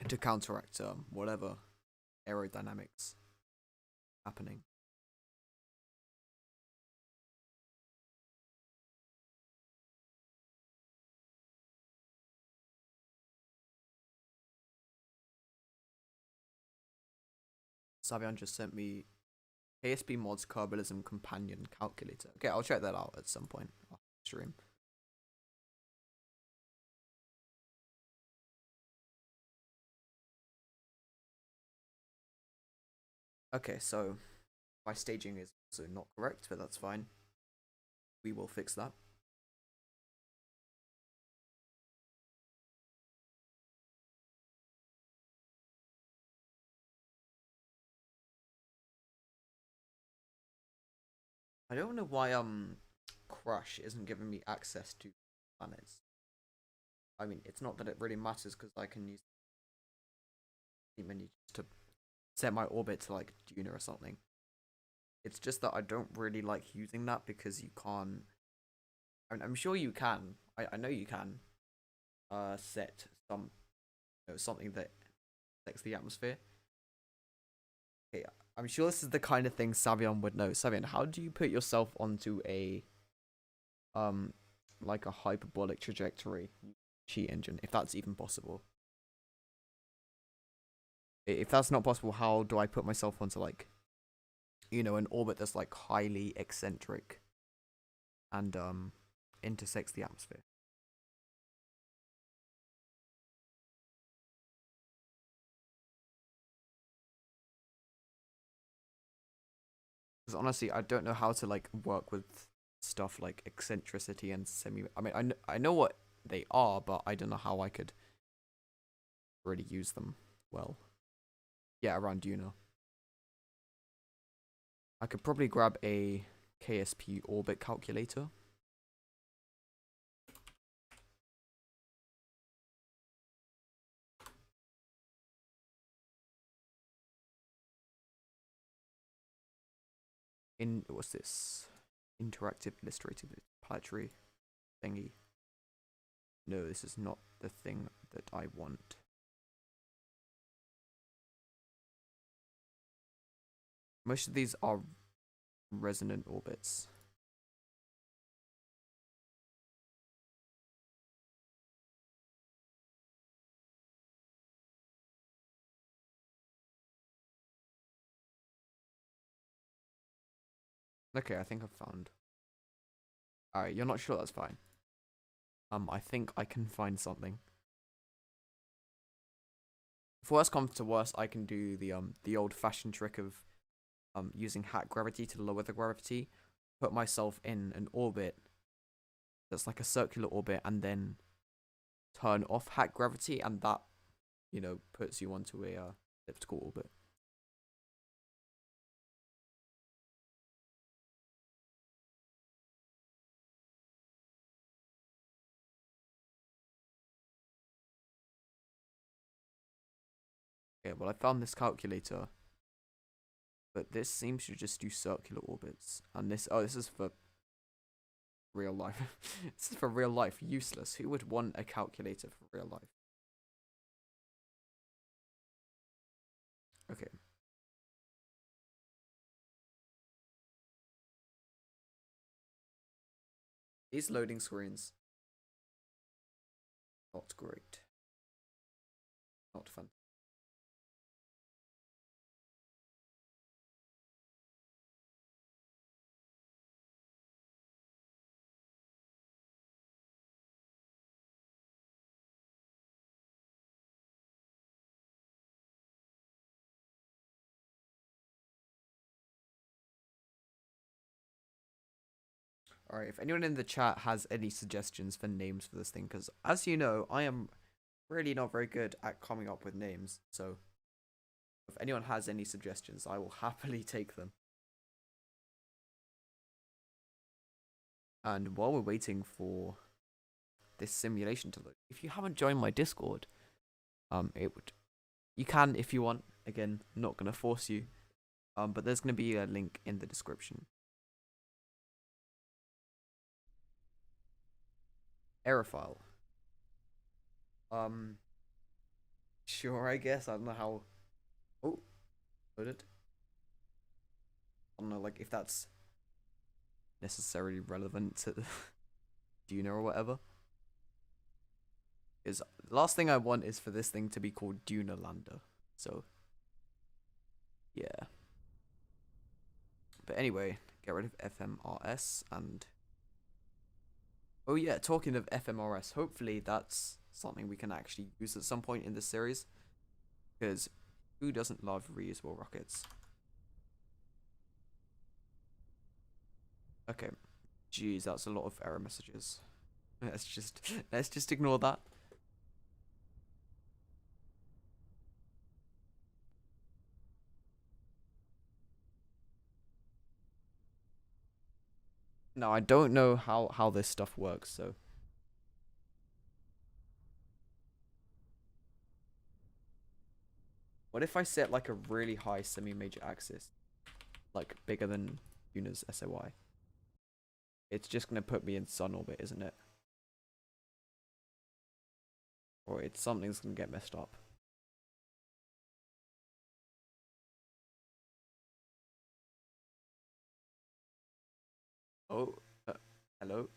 to counteract whatever aerodynamics happening. Savion just sent me KSP mods Kerbalism companion calculator. Okay, I'll check that out at some point after the stream. Okay, so my staging is also not correct, but that's fine. We will fix that. I don't know why Crash isn't giving me access to planets. I mean, it's not that it really matters because I can use the menu just to set my orbit to like Duna or something. It's just that I don't really like using that because you can't. I mean, I'm sure you can. I know you can. Set some, something that affects the atmosphere. Okay, I'm sure this is the kind of thing Savion would know. Savion, how do you put yourself onto a like a hyperbolic trajectory cheat engine, if that's even possible? If that's not possible, how do I put myself onto like, an orbit that's like highly eccentric and intersects the atmosphere? Because honestly, I don't know how to like work with stuff like eccentricity and semi. I mean, I know what they are, but I don't know how I could really use them well. Yeah, around Duna. I could probably grab a KSP orbit calculator. What's this? Interactive illustrative planetary thingy. No, this is not the thing that I want. Most of these are resonant orbits. Okay, I think I've found. Alright, you're not sure, that's fine. I think I can find something. If worst comes to worst, I can do the old-fashioned trick of using hat gravity to lower the gravity, put myself in an orbit that's like a circular orbit, and then turn off hat gravity, and that, puts you onto a elliptical orbit. Okay, well, I found this calculator, but this seems to just do circular orbits, and this is for real life. This is for real life, useless. Who would want a calculator for real life? Okay. These loading screens, not great. Not fun. Alright, if anyone in the chat has any suggestions for names for this thing, because as you know, I am really not very good at coming up with names, so if anyone has any suggestions, I will happily take them. And while we're waiting for this simulation to load, if you haven't joined my Discord, you can if you want. Again, not gonna force you, but there's gonna be a link in the description. Aerophile. Sure, I guess. I don't know how. Oh, loaded. I don't know, like, if that's necessarily relevant to Duna or whatever. Is last thing I want is for this thing to be called Duna Lander. So, yeah. But anyway, get rid of FMRS and... Oh yeah, talking of FMRS, hopefully that's something we can actually use at some point in this series. Because who doesn't love reusable rockets? Okay. Jeez, that's a lot of error messages. Let's just ignore that. No, I don't know how this stuff works, so... What if I set like a really high semi-major axis? Like bigger than Duna's SOI? It's just gonna put me in sun orbit, isn't it? Or it's something's gonna get messed up. Oh, hello?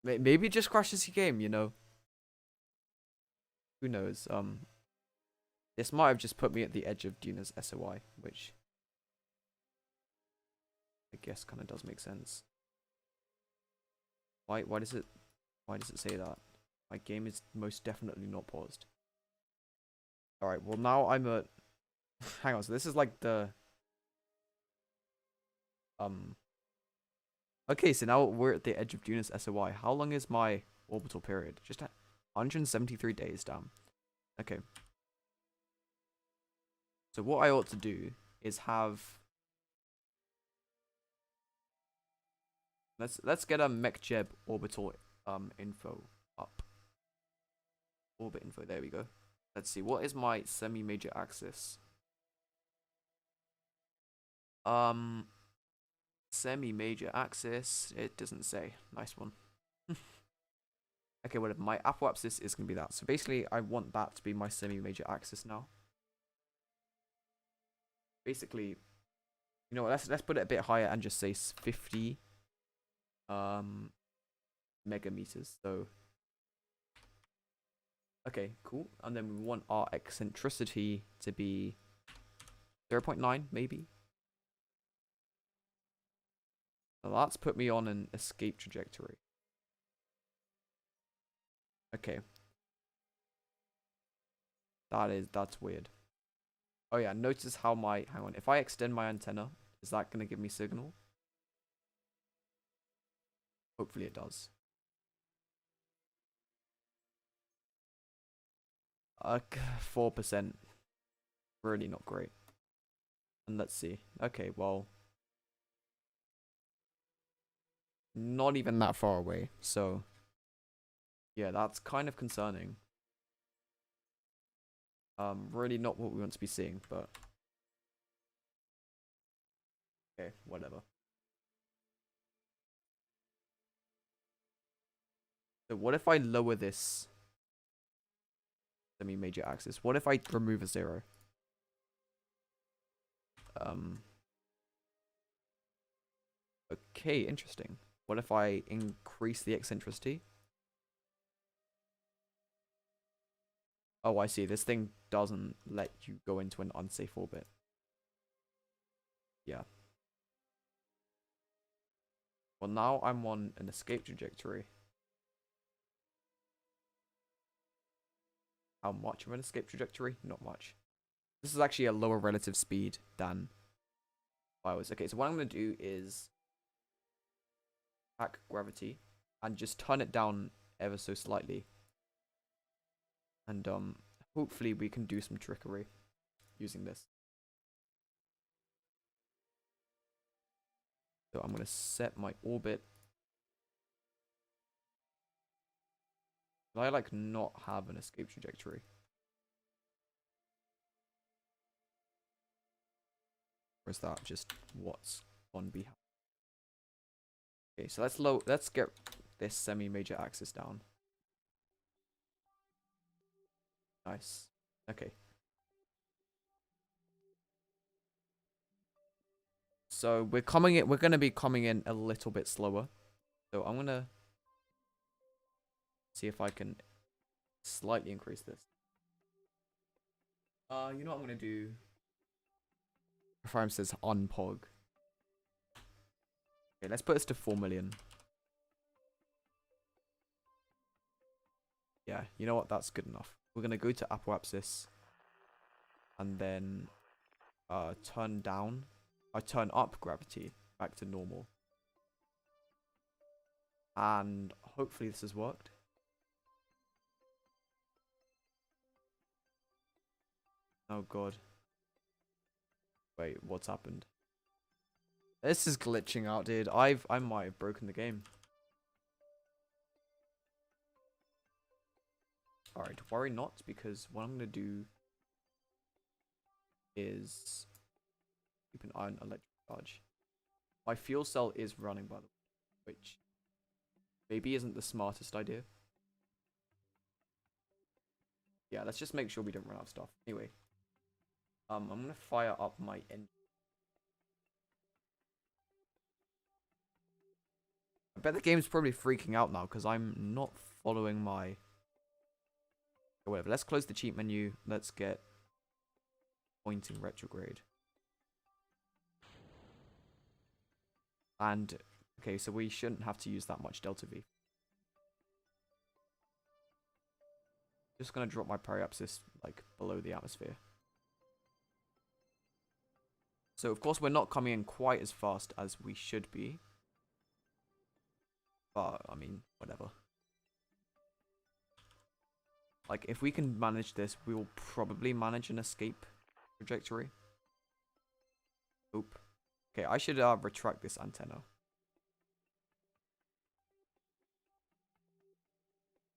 Maybe it just crashes your game, you know? Who knows? This might have just put me at the edge of Duna's SOI, which I guess kind of does make sense. Why does it say that? My game is most definitely not paused. Alright, well now I'm at... Hang on, so this is like the... Okay, so now we're at the edge of Duna's SOI. How long is my orbital period? Just 173 days, damn. Okay. So what I ought to do is have... Let's get a MechJeb orbital info up. Orbit info, there we go. Let's see, what is my semi-major axis? Semi-major axis, it doesn't say. Nice one. Okay, whatever. My apoapsis is going to be that. So basically, I want that to be my semi-major axis now. Basically, you know what, let's put it a bit higher and just say 50 megameters. So okay, cool. And then we want our eccentricity to be 0.9 maybe. So that's put me on an escape trajectory. Okay. That's weird. Oh yeah, notice how hang on, if I extend my antenna, is that gonna give me signal? Hopefully it does. 4%. Really not great. And let's see. Okay, well, not even that far away, so yeah, that's kind of concerning. Really not what we want to be seeing, but okay, whatever. So what if I lower this semi-major axis? What if I remove a 0? Okay, interesting. What if I increase the eccentricity? Oh, I see. This thing doesn't let you go into an unsafe orbit. Yeah. Well, now I'm on an escape trajectory. How much of an escape trajectory? Not much. This is actually a lower relative speed than BIOS. Okay, so what I'm going to do is hack gravity and just turn it down ever so slightly. And hopefully we can do some trickery using this. So I'm going to set my orbit. Should I like not have an escape trajectory? Or is that just what's on behalf? Okay, so let's get this semi-major axis down. Nice. Okay. So we're gonna be coming in a little bit slower. So I'm gonna see if I can slightly increase this. You know what I'm gonna do? Prime says unpog. Okay, let's put this to 4 million. Yeah, you know what? That's good enough. We're gonna go to Apoapsis and then turn up gravity back to normal. And hopefully this has worked. Oh god. Wait, what's happened? This is glitching out, dude. I might have broken the game. Alright, worry not, because what I'm gonna do is keep an eye on electric charge. My fuel cell is running, by the way, which maybe isn't the smartest idea. Yeah, let's just make sure we don't run out of stuff. Anyway, I'm gonna fire up my engine. I bet the game's probably freaking out now because I'm not following my... Whatever, let's close the cheat menu. Let's get pointing retrograde. And, okay, so we shouldn't have to use that much delta V. Just gonna drop my periapsis, like, below the atmosphere. So, of course, we're not coming in quite as fast as we should be. But, I mean, whatever. Like, if we can manage this, we will probably manage an escape trajectory. Oop. Okay, I should retract this antenna.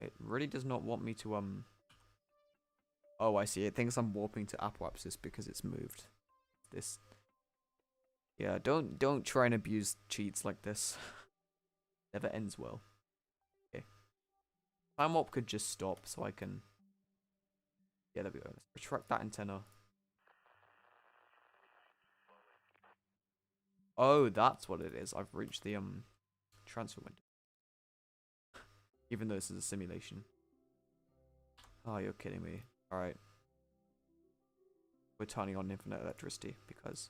It really does not want me to, Oh, I see. It thinks I'm warping to Apoapsis because it's moved. This... Yeah, don't try and abuse cheats like this. Never ends well. Okay. Time warp could just stop so I can... Yeah, there we go. Let's retract that antenna. Oh, that's what it is. I've reached the transfer window. Even though this is a simulation. Oh, you're kidding me. Alright. We're turning on infinite electricity because...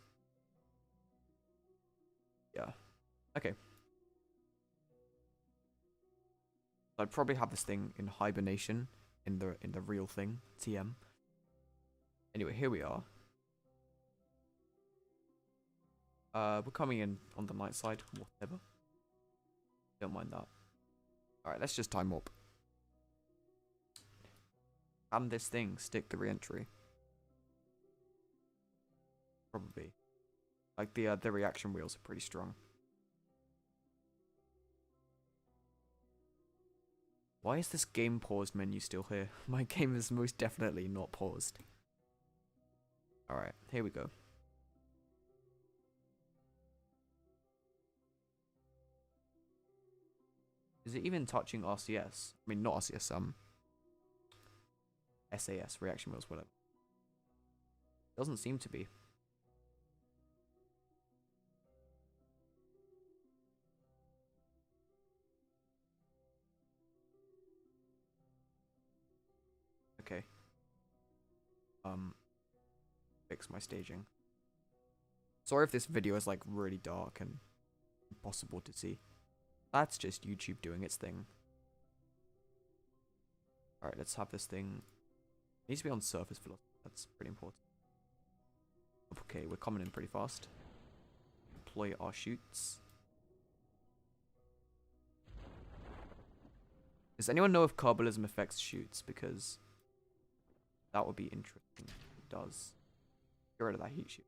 Yeah. Okay. I'd probably have this thing in hibernation in the real thing, TM. Anyway, here we are. We're coming in on the night side, whatever. Don't mind that. Alright, let's just time warp. Can this thing stick the re-entry? Probably. Like the reaction wheels are pretty strong. Why is this game paused menu still here? My game is most definitely not paused. Alright, here we go. Is it even touching RCS? I mean, not RCS, SAS, reaction wheels, whatever. Doesn't seem to be. Okay. Fix my staging. Sorry if this video is like really dark and impossible to see. That's just YouTube doing its thing. Alright, let's have this thing. It needs to be on surface velocity. That's pretty important. Okay, we're coming in pretty fast. Deploy our chutes. Does anyone know if carbalism affects chutes? Because that would be interesting. It does. Get rid of that heat chute.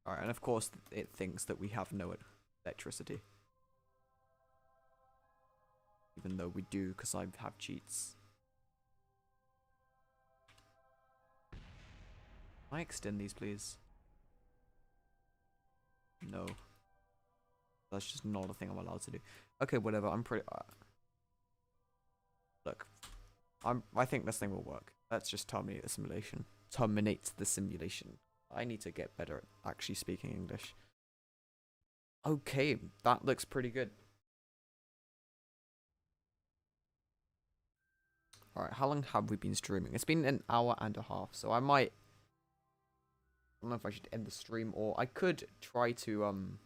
Alright, and of course it thinks that we have no electricity. Even though we do, because I have cheats. Can I extend these, please? No. That's just not a thing I'm allowed to do. Okay, whatever. I'm pretty... Look. I think this thing will work. Let's just terminate the simulation. Terminate the simulation. I need to get better at actually speaking English. Okay, that looks pretty good. Alright, how long have we been streaming? It's been an hour and a half, so I don't know if I should end the stream, or I could try to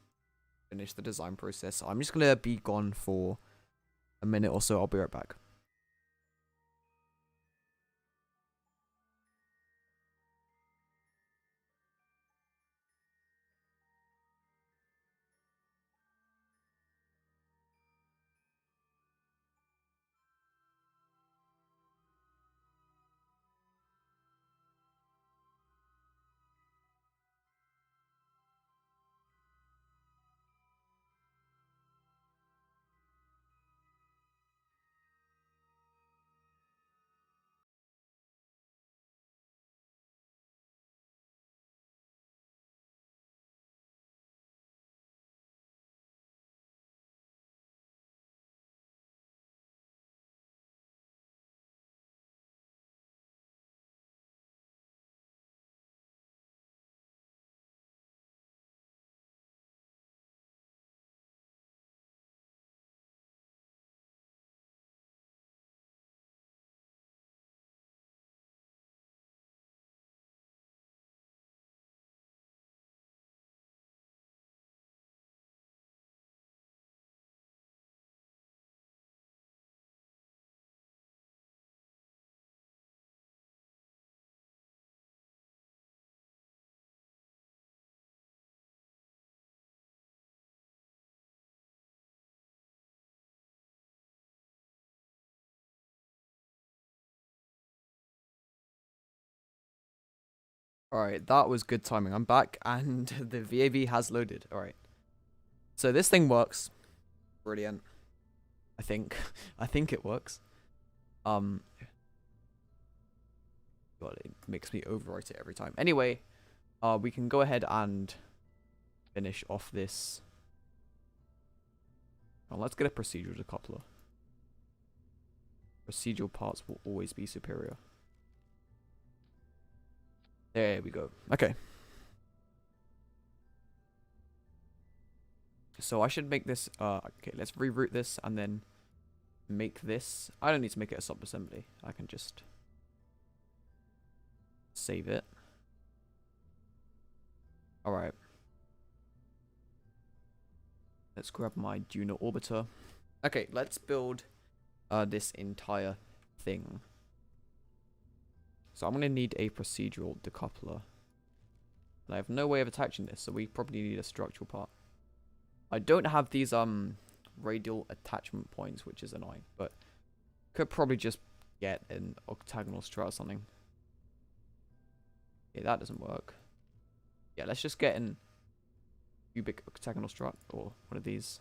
finish the design process. So I'm just gonna be gone for a minute or so. I'll be right back. Alright, that was good timing. I'm back, and the VAV has loaded. Alright. So this thing works. Brilliant. I think. I think it works. God, it makes me overwrite it every time. Anyway, we can go ahead and finish off this. Well, let's get a procedural decoupler. Procedural parts will always be superior. There we go. Okay. So I should make this, okay, let's reroute this and then make this. I don't need to make it a subassembly. I can just save it. Alright. Let's grab my duna orbiter. Okay, let's build this entire thing. So I'm going to need a procedural decoupler. And I have no way of attaching this, so we probably need a structural part. I don't have these radial attachment points, which is annoying, but could probably just get an octagonal strut or something. Yeah, that doesn't work. Yeah, let's just get an cubic octagonal strut or one of these.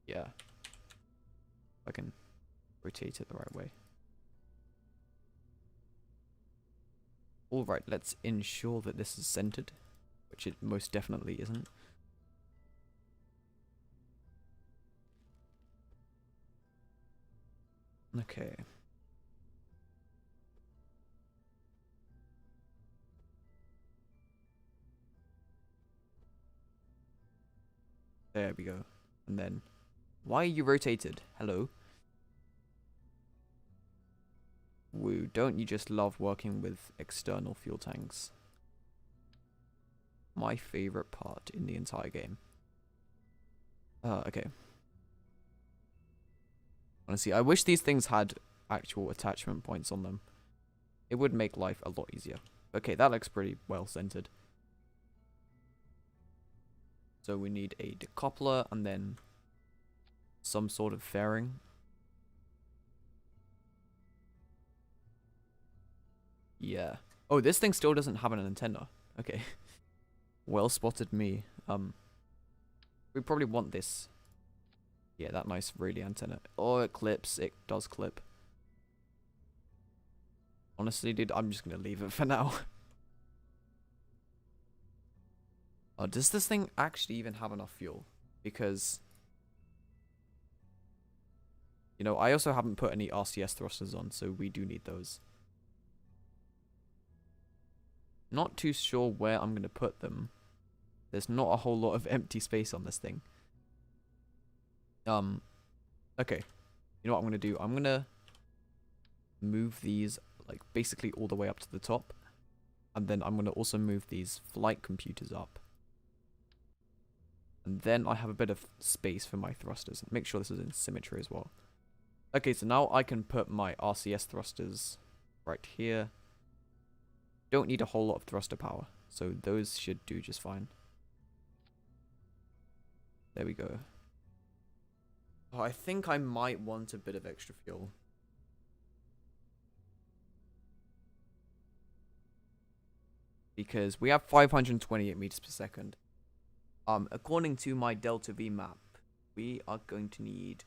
Yeah. I can rotate it the right way. Alright, let's ensure that this is centered, which it most definitely isn't. Okay. There we go. And then, why are you rotated? Hello. Woo, don't you just love working with external fuel tanks? My favorite part in the entire game. Okay. Honestly, I wish these things had actual attachment points on them. It would make life a lot easier. Okay, that looks pretty well centered. So we need a decoupler and then some sort of fairing. Yeah. Oh, this thing still doesn't have an antenna. Okay. Well spotted me. We probably want this. Yeah, that nice radial antenna. Oh, it clips. It does clip. Honestly, dude, I'm just gonna leave it for now. Oh, does this thing actually even have enough fuel? Because, you know, I also haven't put any RCS thrusters on, so we do need those. Not too sure where I'm gonna put them. There's not a whole lot of empty space on this thing. Okay. You know what I'm gonna do? I'm gonna move these like basically all the way up to the top. And then I'm gonna also move these flight computers up. And then I have a bit of space for my thrusters. Make sure this is in symmetry as well. Okay, so now I can put my RCS thrusters right here. Don't need a whole lot of thruster power, so those should do just fine. There we go. Oh, I think I might want a bit of extra fuel. Because we have 528 meters per second. According to my Delta V map, we are going to need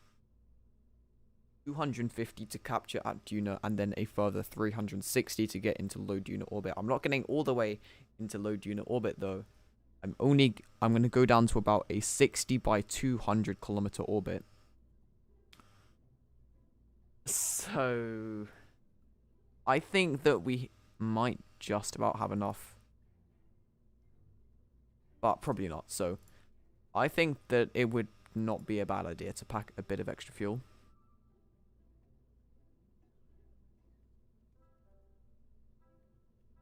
250 to capture at Duna, and then a further 360 to get into low Duna orbit. I'm not getting all the way into low Duna orbit though. I'm going to go down to about a 60 by 200 kilometer orbit. So I think that we might just about have enough. But probably not. So I think that it would not be a bad idea to pack a bit of extra fuel.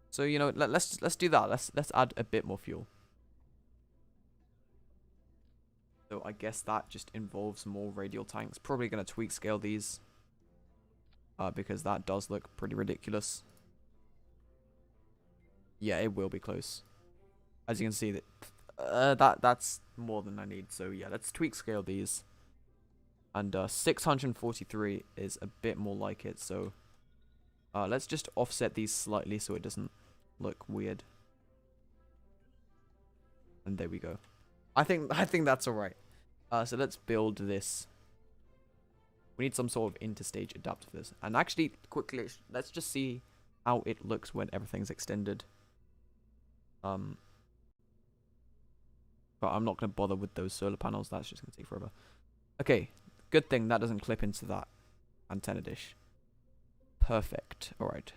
So, you know, let's do that. Let's add a bit more fuel. So I guess that just involves more radial tanks. Probably going to tweak scale these. Because that does look pretty ridiculous. Yeah, it will be close. As you can see, that's more than I need. So yeah, let's tweak scale these. And 643 is a bit more like it. So let's just offset these slightly so it doesn't look weird. And there we go. I think that's all right. So let's build this. We need some sort of interstage adapter for this. And actually, quickly, let's just see how it looks when everything's extended. But I'm not going to bother with those solar panels. That's just going to take forever. Okay, good thing that doesn't clip into that antenna dish. Perfect. All right.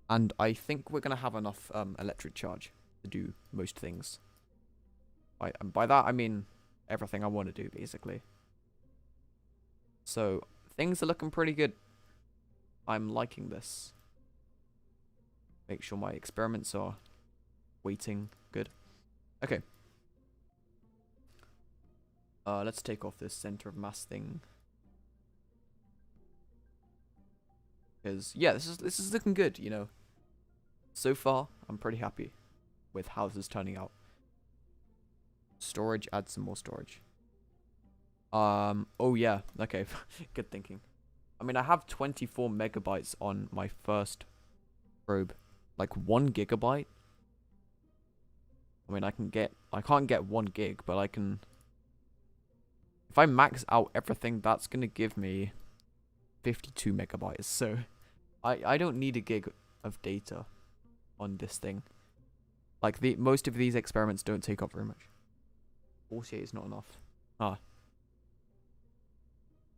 And I think we're going to have enough electric charge to do most things. And by that, I mean everything I want to do, basically. So, things are looking pretty good. I'm liking this. Make sure my experiments are weighting good. Okay. Let's take off this center of mass thing. Because, yeah, this is looking good, you know. So far, I'm pretty happy with how this is turning out. Storage, add some more storage. Oh yeah, okay, good thinking. I mean, I have 24 megabytes on my first probe. Like 1 gigabyte. I mean, I can't get 1 gig, but I can. If I max out everything, that's gonna give me 52 megabytes. So, I don't need a gig of data on this thing. Like, most of these experiments don't take up very much. 48 is not enough.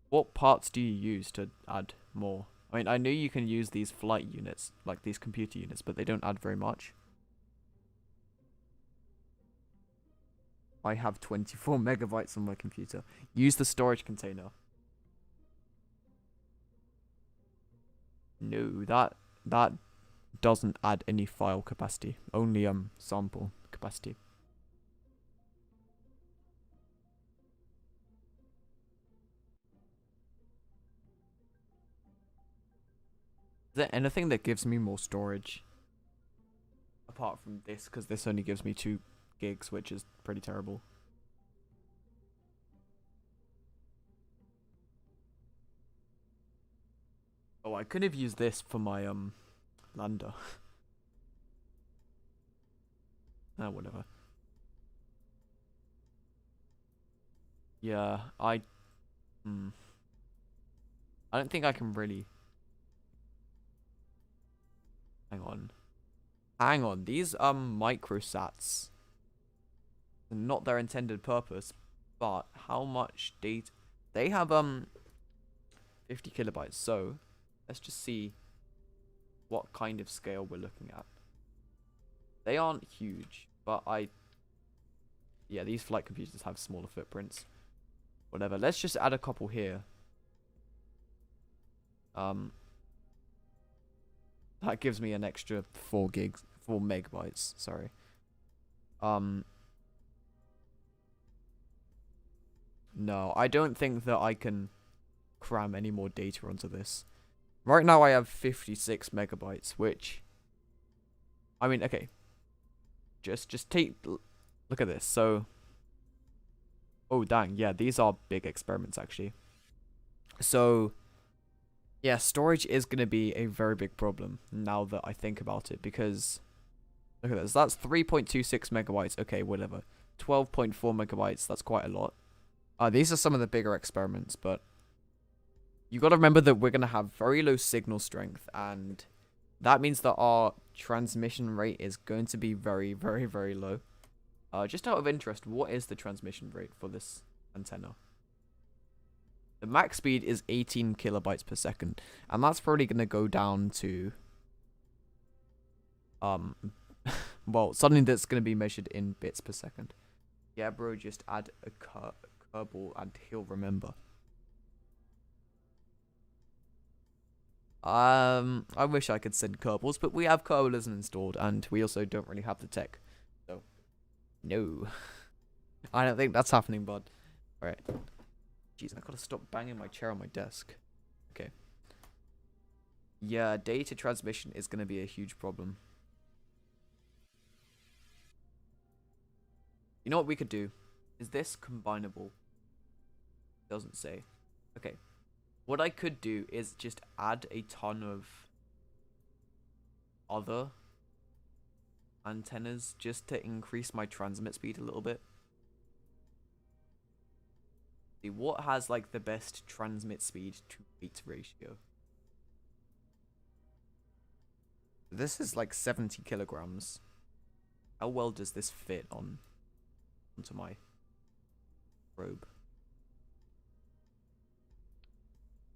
What parts do you use to add more? I mean, I know you can use these flight units, like these computer units, but they don't add very much. I have 24 megabytes on my computer. Use the storage container. No, that doesn't add any file capacity. Only sample capacity. Is there anything that gives me more storage? Apart from this, because this only gives me 2 gigs, which is pretty terrible. Oh, I could have used this for my lander. Whatever. Yeah, I don't think I can really. Hang on. These microsats are not their intended purpose, but how much data they have 50 kilobytes. So let's just see what kind of scale we're looking at. They aren't huge, but yeah, these flight computers have smaller footprints. Whatever. Let's just add a couple here. That gives me an extra 4 megabytes, sorry. No, I don't think that I can cram any more data onto this. Right now I have 56 megabytes, which, I mean, okay. Just look at this. So, oh dang, yeah, these are big experiments actually. So, yeah, storage is going to be a very big problem now that I think about it, because look at this. That's 3.26 megabytes. Okay, whatever. 12.4 megabytes. That's quite a lot. These are some of the bigger experiments, but you got to remember that we're going to have very low signal strength, and that means that our transmission rate is going to be very, very, very low. Just out of interest, what is the transmission rate for this antenna? The max speed is 18 kilobytes per second, and that's probably going to go down to well, something that's going to be measured in bits per second. Yeah, bro, just add a curveball and he'll remember. I wish I could send curveballs, but we have curveballs installed, and we also don't really have the tech. So, no. I don't think that's happening, bud. Alright. Jeez, I gotta stop banging my chair on my desk. Okay. Yeah, data transmission is gonna be a huge problem. You know what we could do? Is this combinable? Doesn't say. Okay. What I could do is just add a ton of other antennas just to increase my transmit speed a little bit. See, what has like the best transmit speed to weight ratio? This is like 70 kilograms. How well does this fit onto my probe?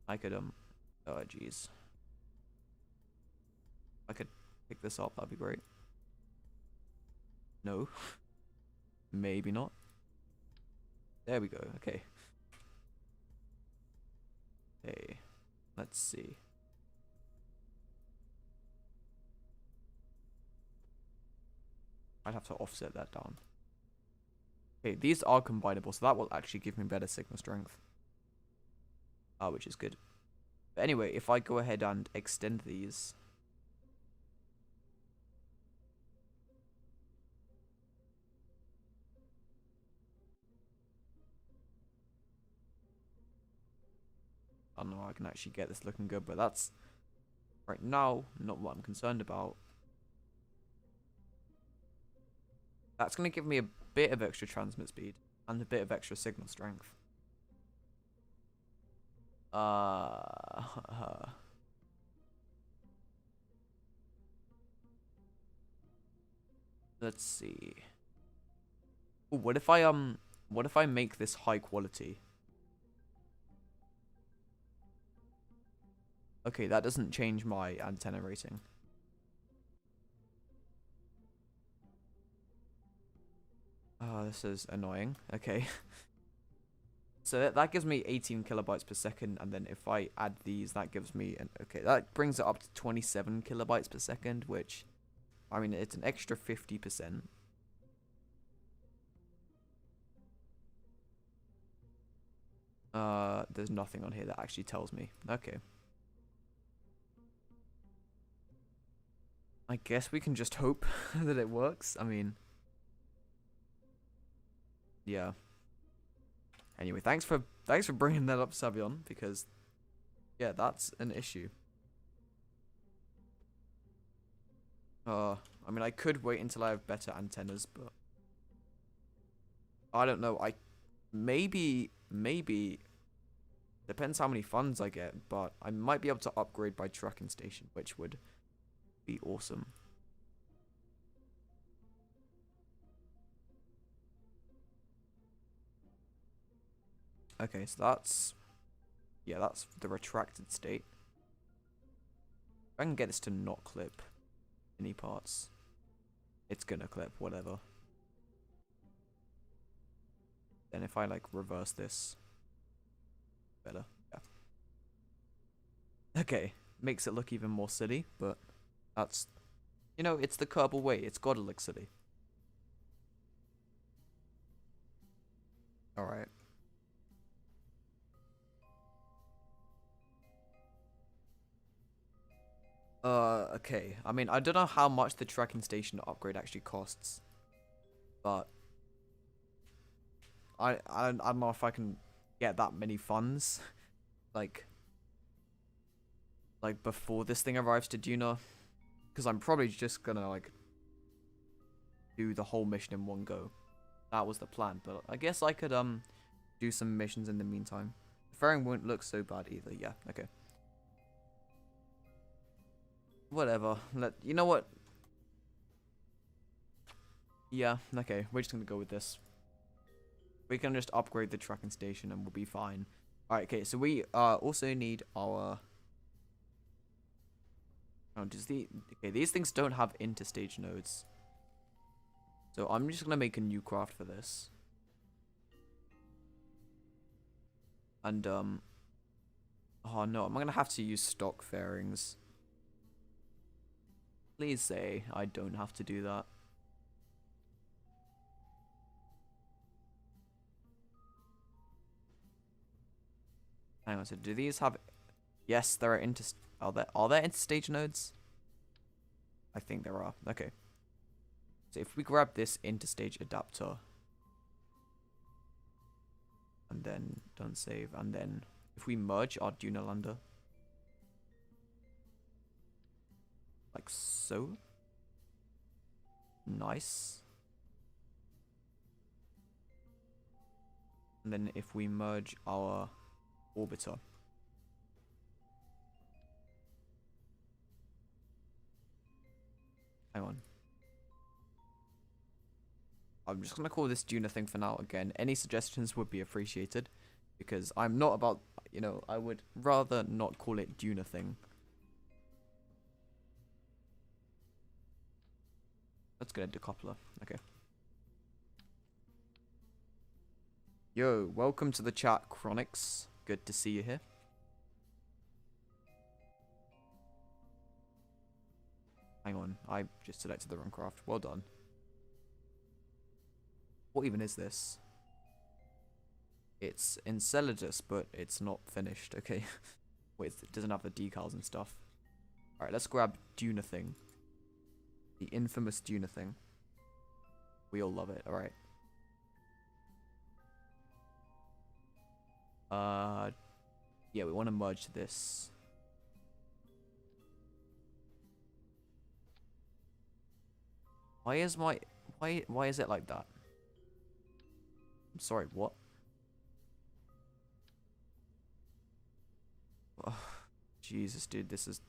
I could oh jeez. I could pick this up, that'd be great. No. Maybe not. There we go, okay. Okay, let's see. I'd have to offset that down. Okay, these are combinable, so that will actually give me better signal strength. Which is good. But anyway, if I go ahead and extend these. I don't know how I can actually get this looking good, but that's right now not what I'm concerned about. That's going to give me a bit of extra transmit speed and a bit of extra signal strength. Let's see. Ooh, what if I make this high quality? Okay, that doesn't change my antenna rating. Oh, this is annoying. Okay. So that gives me 18 kilobytes per second, and then if I add these, that gives me okay, that brings it up to 27 kilobytes per second, which, I mean, it's an extra 50%. There's nothing on here that actually tells me. Okay. I guess we can just hope that it works. I mean, yeah. Anyway, thanks for bringing that up, Savion, because yeah, that's an issue. I mean, I could wait until I have better antennas, but I don't know. Maybe depends how many funds I get, but I might be able to upgrade my tracking station, which would be awesome. Okay, so that's the retracted state. I can get this to not clip any parts. It's gonna clip, whatever. Then if I like reverse this, better. Yeah. Okay, makes it look even more silly, but that's, you know, it's the Kerbal way. It's gotta look silly. Alright. Okay. I mean, I don't know how much the tracking station upgrade actually costs, but I don't know if I can get that many funds, like before this thing arrives to Duna, because I'm probably just gonna like do the whole mission in one go. That was the plan, but I guess I could do some missions in the meantime. The fairing won't look so bad either. Yeah, okay. Whatever. You know what? Yeah, okay. We're just gonna go with this. We can just upgrade the tracking station and we'll be fine. Alright, okay, so we also need our... Oh, okay, these things don't have interstage nodes. So I'm just gonna make a new craft for this. And oh no, I'm gonna have to use stock fairings. Please say I don't have to do that. Hang on, so do these have... Yes, there are Are there interstage nodes? I think there are. Okay. So if we grab this interstage adapter and then don't save, and then if we merge our Duna lander like so, nice. And then if we merge our orbiter, hang on. I'm just gonna call this Duna thing for now. Again, any suggestions would be appreciated, because I'm not about, you know, I would rather not call it Duna thing. Let's get a decoupler. Okay. Yo, welcome to the chat, Chronix. Good to see you here. Hang on, I just selected the wrong craft. Well done. What even is this? It's Enceladus, but it's not finished. Okay. Wait, it doesn't have the decals and stuff. Alright, let's grab Duna thing. The infamous Duna thing. We all love it. Alright. Yeah, we want to merge this. Why is it like that? I'm sorry, what? Oh, Jesus, dude, this is...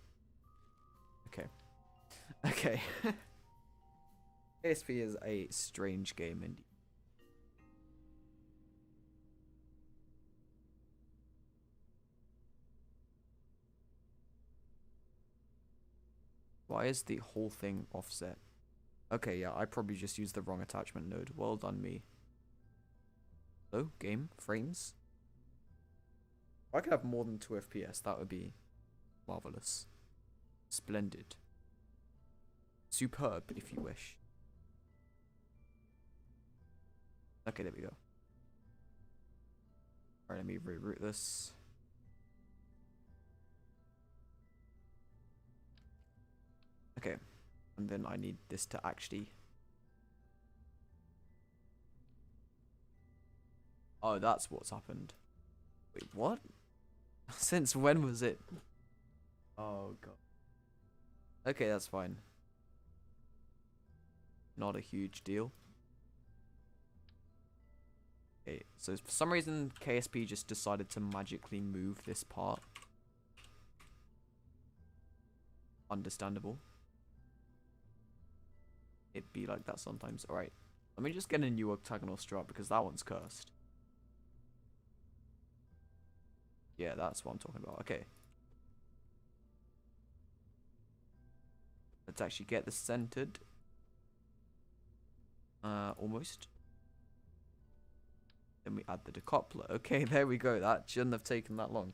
Okay. Okay. ASP is a strange game indeed. Why is the whole thing offset? Okay, yeah, I probably just used the wrong attachment node. Well done, me. Hello, game, frames. If I could have more than 2 FPS, that would be marvelous. Splendid. Superb, if you wish. Okay, there we go. Alright, let me reroute this. Okay, and then I need this to actually... Oh, that's what's happened. Wait, what? Since when was it? Oh, God. Okay, that's fine. Not a huge deal. Okay, so for some reason, KSP just decided to magically move this part. Understandable. It'd be like that sometimes. Alright, let me just get a new octagonal strut because that one's cursed. Yeah, that's what I'm talking about. Okay. Let's actually get this centered. Almost. Then we add the decoupler. Okay, there we go. That shouldn't have taken that long.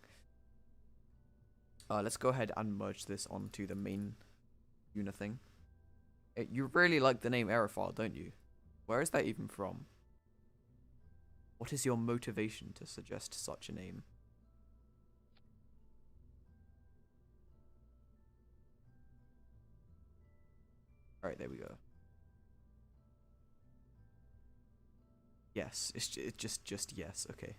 Let's go ahead and merge this onto the main unit thing. You really like the name Aerophile, don't you? Where is that even from? What is your motivation to suggest such a name? Alright, there we go. Yes, it's just yes, okay.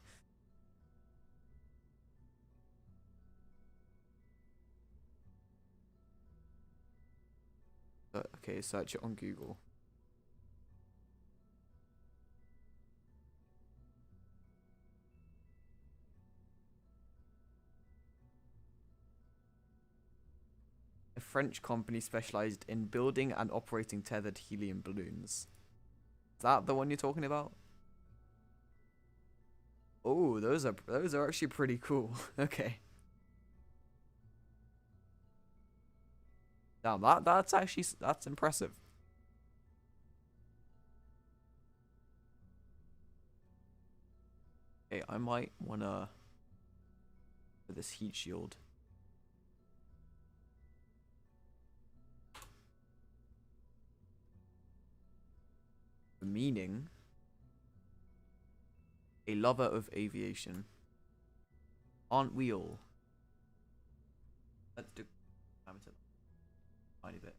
Okay, search it on Google. A French company specialized in building and operating tethered helium balloons. Is that the one you're talking about? Oh, those are actually pretty cool. Okay. Damn, that's impressive. Okay, I might wanna for this heat shield. Meaning a lover of aviation. Aren't we all? Let's do a tiny bit.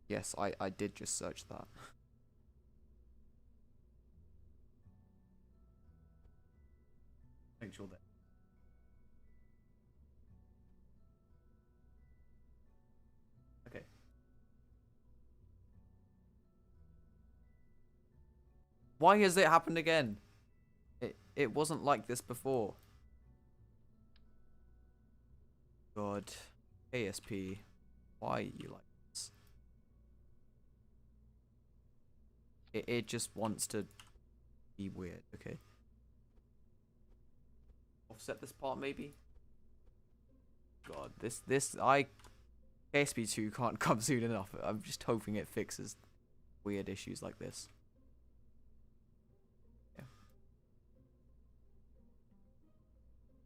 Yes, I did just search that. Make sure that. Okay. Why has it happened again? It wasn't like this before. God. ASP. Why are you like this? It just wants to be weird, okay. Offset this part maybe? God, ASP2 can't come soon enough. I'm just hoping it fixes weird issues like this. Yeah.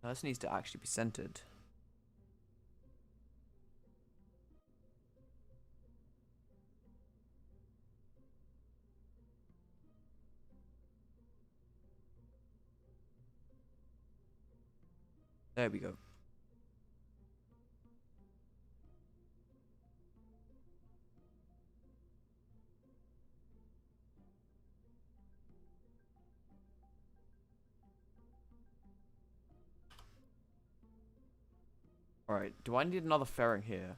Now this needs to actually be centered. There we go. Alright, do I need another fairing here?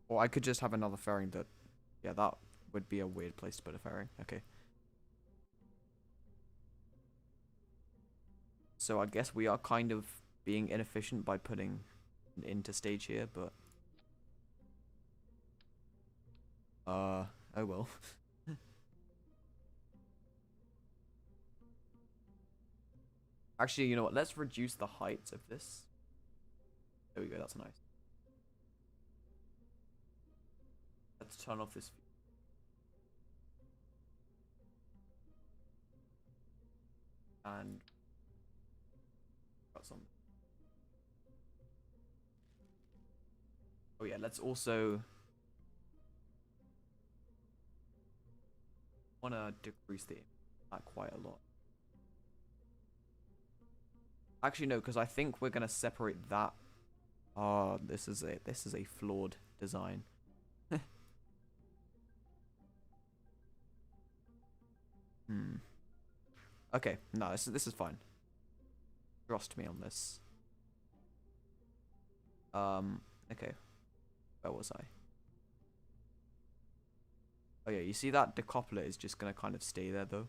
Or I could just have another fairing that... Yeah, that would be a weird place to put a fairing. Okay. So I guess we are kind of being inefficient by putting an interstage here, but... oh well. Actually, you know what? Let's reduce the height of this. There we go, that's nice. Let's turn off this. And got some. Oh yeah, let's also wanna decrease the quite a lot. Actually no, because I think we're gonna separate that. Oh, this is a flawed design. Okay, no, this is fine. Trust me on this. Okay. Where was I? Oh yeah, you see that decoupler is just gonna kind of stay there though.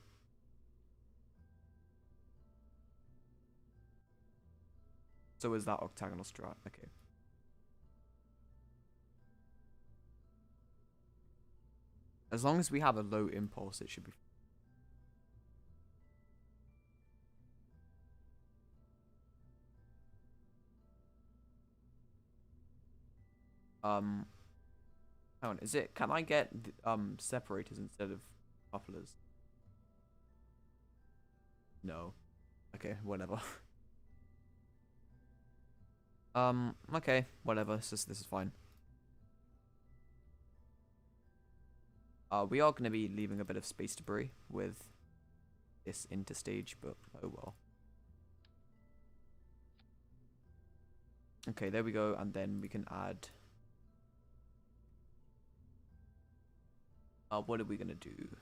So is that octagonal strut. Okay. As long as we have a low impulse, it should be. Hang on, is it? Can I get separators instead of couplers? No. Okay, whatever. Okay, whatever. This is fine. We are going to be leaving a bit of space debris with this interstage, but oh well. Okay, there we go, and then we can add. What are we gonna do?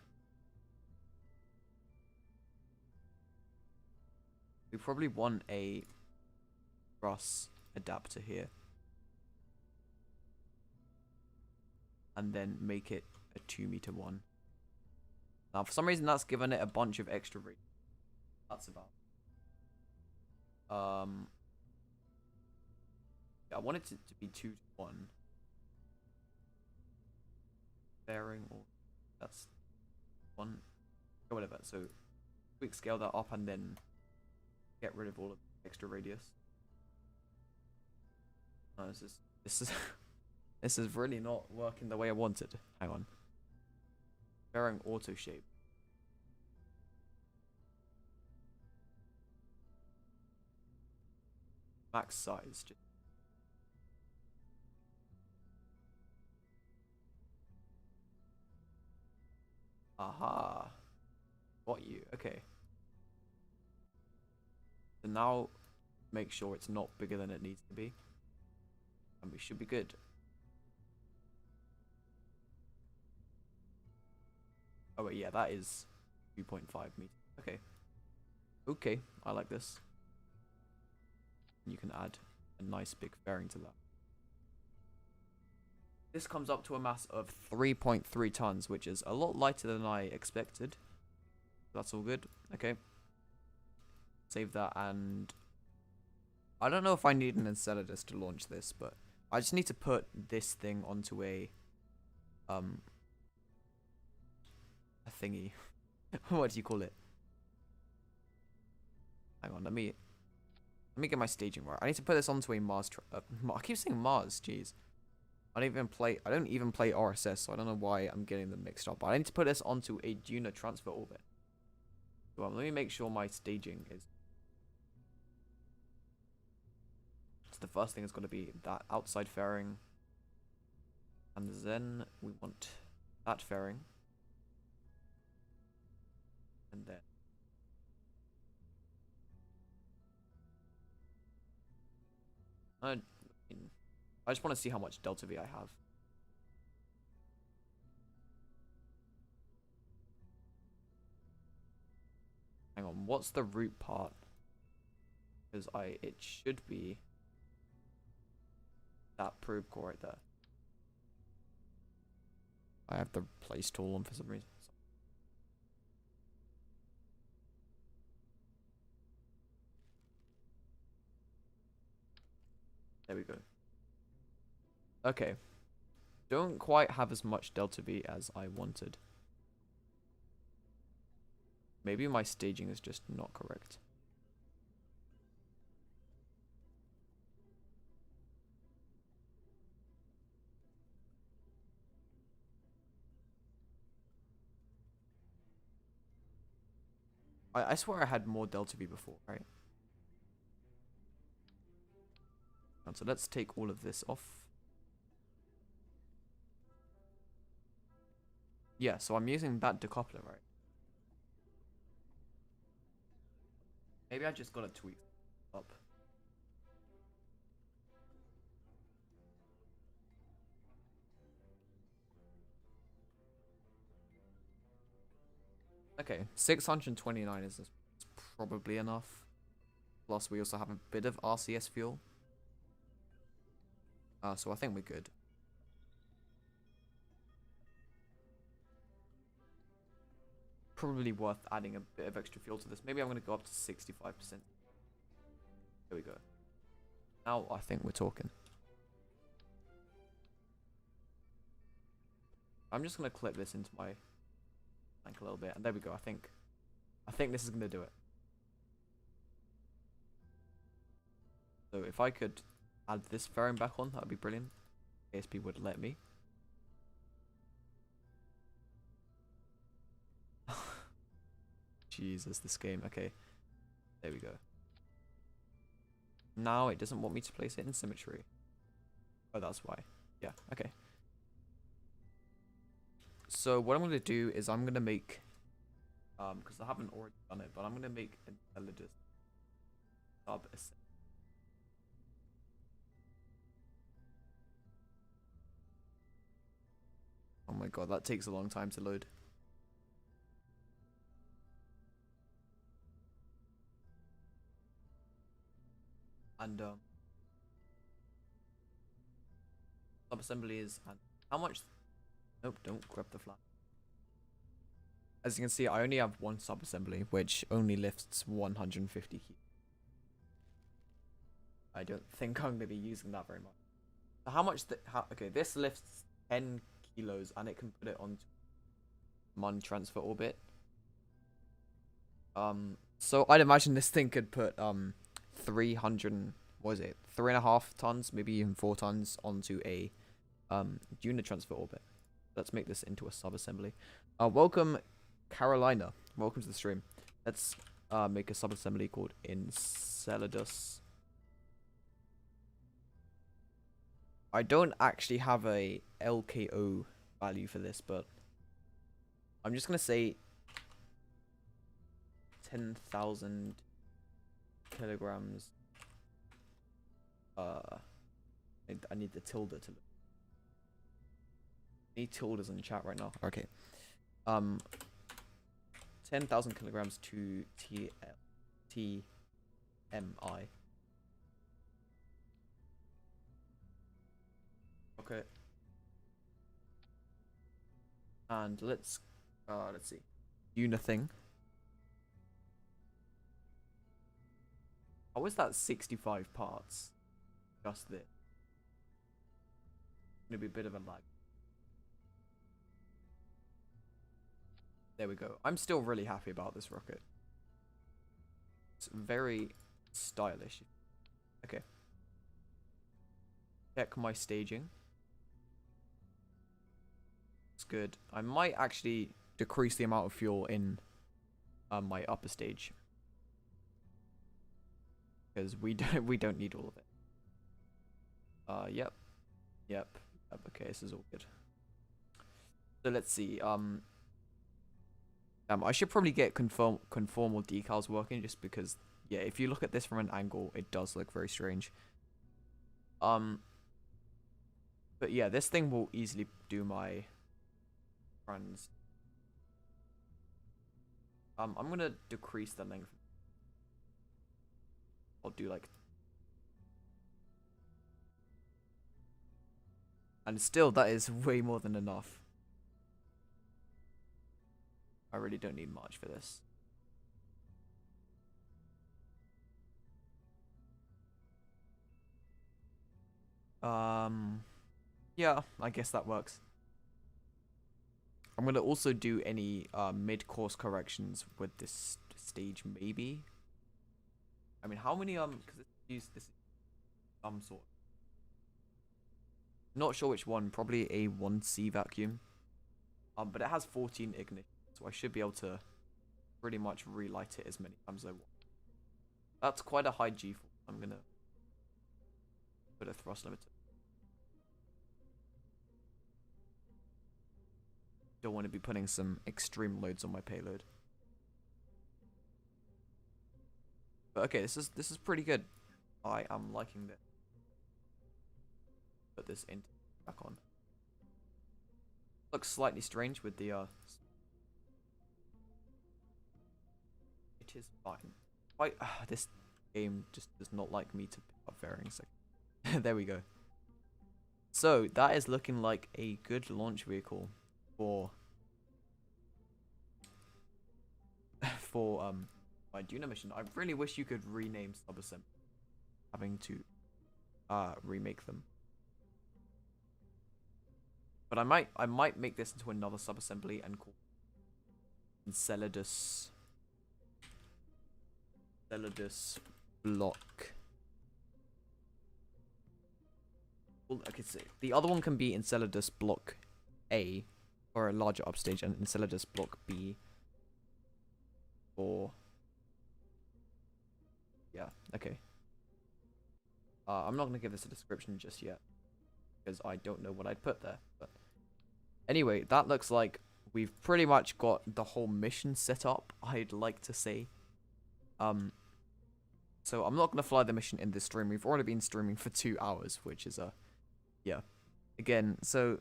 We probably want a cross adapter here, and then make it a 2-meter one. Now, for some reason, that's given it a bunch of extra radius. That's about. Yeah, I want it to be 2 to 1. Bearing or that's 1. Or whatever. So quick scale that up and then get rid of all of the extra radius. No, this is this is really not working the way I wanted. Hang on. Bearing auto shape. Max size. Aha. Got you. Okay. So now make sure it's not bigger than it needs to be. And we should be good. Oh wait, yeah, that is 2.5 meters. Okay. Okay, I like this. You can add a nice big fairing to that. This comes up to a mass of 3.3 tons, which is a lot lighter than I expected. That's all good. Okay. Save that, and I don't know if I need an Enceladus to launch this, but I just need to put this thing onto a thingy. What do you call it? Hang on, let me get my staging right. I need to put this onto a Mars. I keep saying Mars. Jeez. I don't even play RSS, so I don't know why I'm getting them mixed up. But I need to put this onto a Duna transfer orbit. Well, let me make sure my staging is. So the first thing is going to be that outside fairing, and then we want that fairing, and then. I just want to see how much delta V I have. Hang on, what's the root part? Because it should be that probe core right there. I have the place tool on for some reason. There we go. Okay. Don't quite have as much delta V as I wanted. Maybe my staging is just not correct. I swear I had more delta V before, right? And so let's take all of this off. Yeah, so I'm using that decoupler, right? Maybe I just gotta tweak up. Okay, 629 is probably enough. Plus, we also have a bit of RCS fuel. So I think we're good. Probably worth adding a bit of extra fuel to this. Maybe I'm going to go up to 65%. There we go. Now I think we're talking. I'm just gonna clip this into my tank a little bit, and there we go. I think this is gonna do it. So if I could add this fairing back on, that would be brilliant. ASP would let me. Jesus, this game. Okay, there we go. Now it doesn't want me to place it in symmetry. Oh, that's why. Yeah, okay. So what I'm going to do is I'm going to make, because I haven't already done it, but I'm going to make an intelligent sub. Oh my god, that takes a long time to load. And sub-assemblies, and how much? Nope, don't grab the flag. As you can see, I only have one sub-assembly, which only lifts 150 kilos. I don't think I'm going to be using that very much. So how much? Okay, this lifts 10 kilos, and it can put it onto Mon transfer orbit. So I'd imagine this thing could put 300, what is it, 3.5 tons, maybe even 4 tons onto a duna transfer orbit. Let's make this into a sub-assembly. Welcome, Carolina. Welcome to the stream. Let's make a sub-assembly called Enceladus. I don't actually have a LKO value for this, but I'm just gonna say 10,000 kilograms. I need the tilde to look. I need tildes in the chat right now. Okay. 10,000 kilograms to TMI. Okay. And let's see. Una thing. How is that 65 parts? Just this. Gonna be a bit of a lag. There we go. I'm still really happy about this rocket. It's very stylish. Okay. Check my staging. It's good. I might actually decrease the amount of fuel in my upper stage, because we don't need all of it. Yep. Okay, this is all good. So let's see. I should probably get conformal decals working, just because, yeah, if you look at this from an angle, it does look very strange. But yeah, this thing will easily do my trans. I'm gonna decrease the length. I'll do like, and still that is way more than enough. I really don't need much for this. Yeah, I guess that works. I'm gonna also do any mid-course corrections with this stage, maybe. I mean, how many because use this some sort. Not sure which one. Probably a 1C vacuum. But it has 14 ignition, so I should be able to pretty much relight it as many times as I want. That's quite a high G force. I'm gonna put a thrust limiter. Don't want to be putting some extreme loads on my payload. But okay, this is pretty good. I am liking this. Put this in back on. Looks slightly strange with the it is fine. This game just does not like me to pick up fairings. There we go. So that is looking like a good launch vehicle for my Duna mission. I really wish you could rename sub-assembly, having to remake them. But I might make this into another subassembly and call Enceladus block. Well, okay, so the other one can be Enceladus block A for a larger upstage, and Enceladus block B for okay. I'm not gonna give this a description just yet because I don't know what I'd put there. But anyway, that looks like we've pretty much got the whole mission set up, I'd like to say. So I'm not gonna fly the mission in this stream. We've already been streaming for 2 hours, which is again. So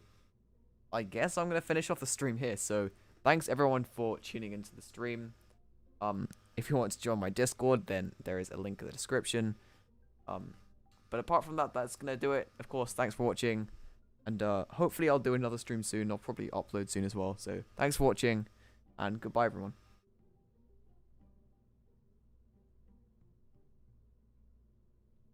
I guess I'm gonna finish off the stream here. So thanks everyone for tuning into the stream. If you want to join my Discord, then there is a link in the description. But apart from that, that's gonna do it. Of course, thanks for watching, and hopefully I'll do another stream soon. I'll probably upload soon as well. So thanks for watching, and goodbye everyone.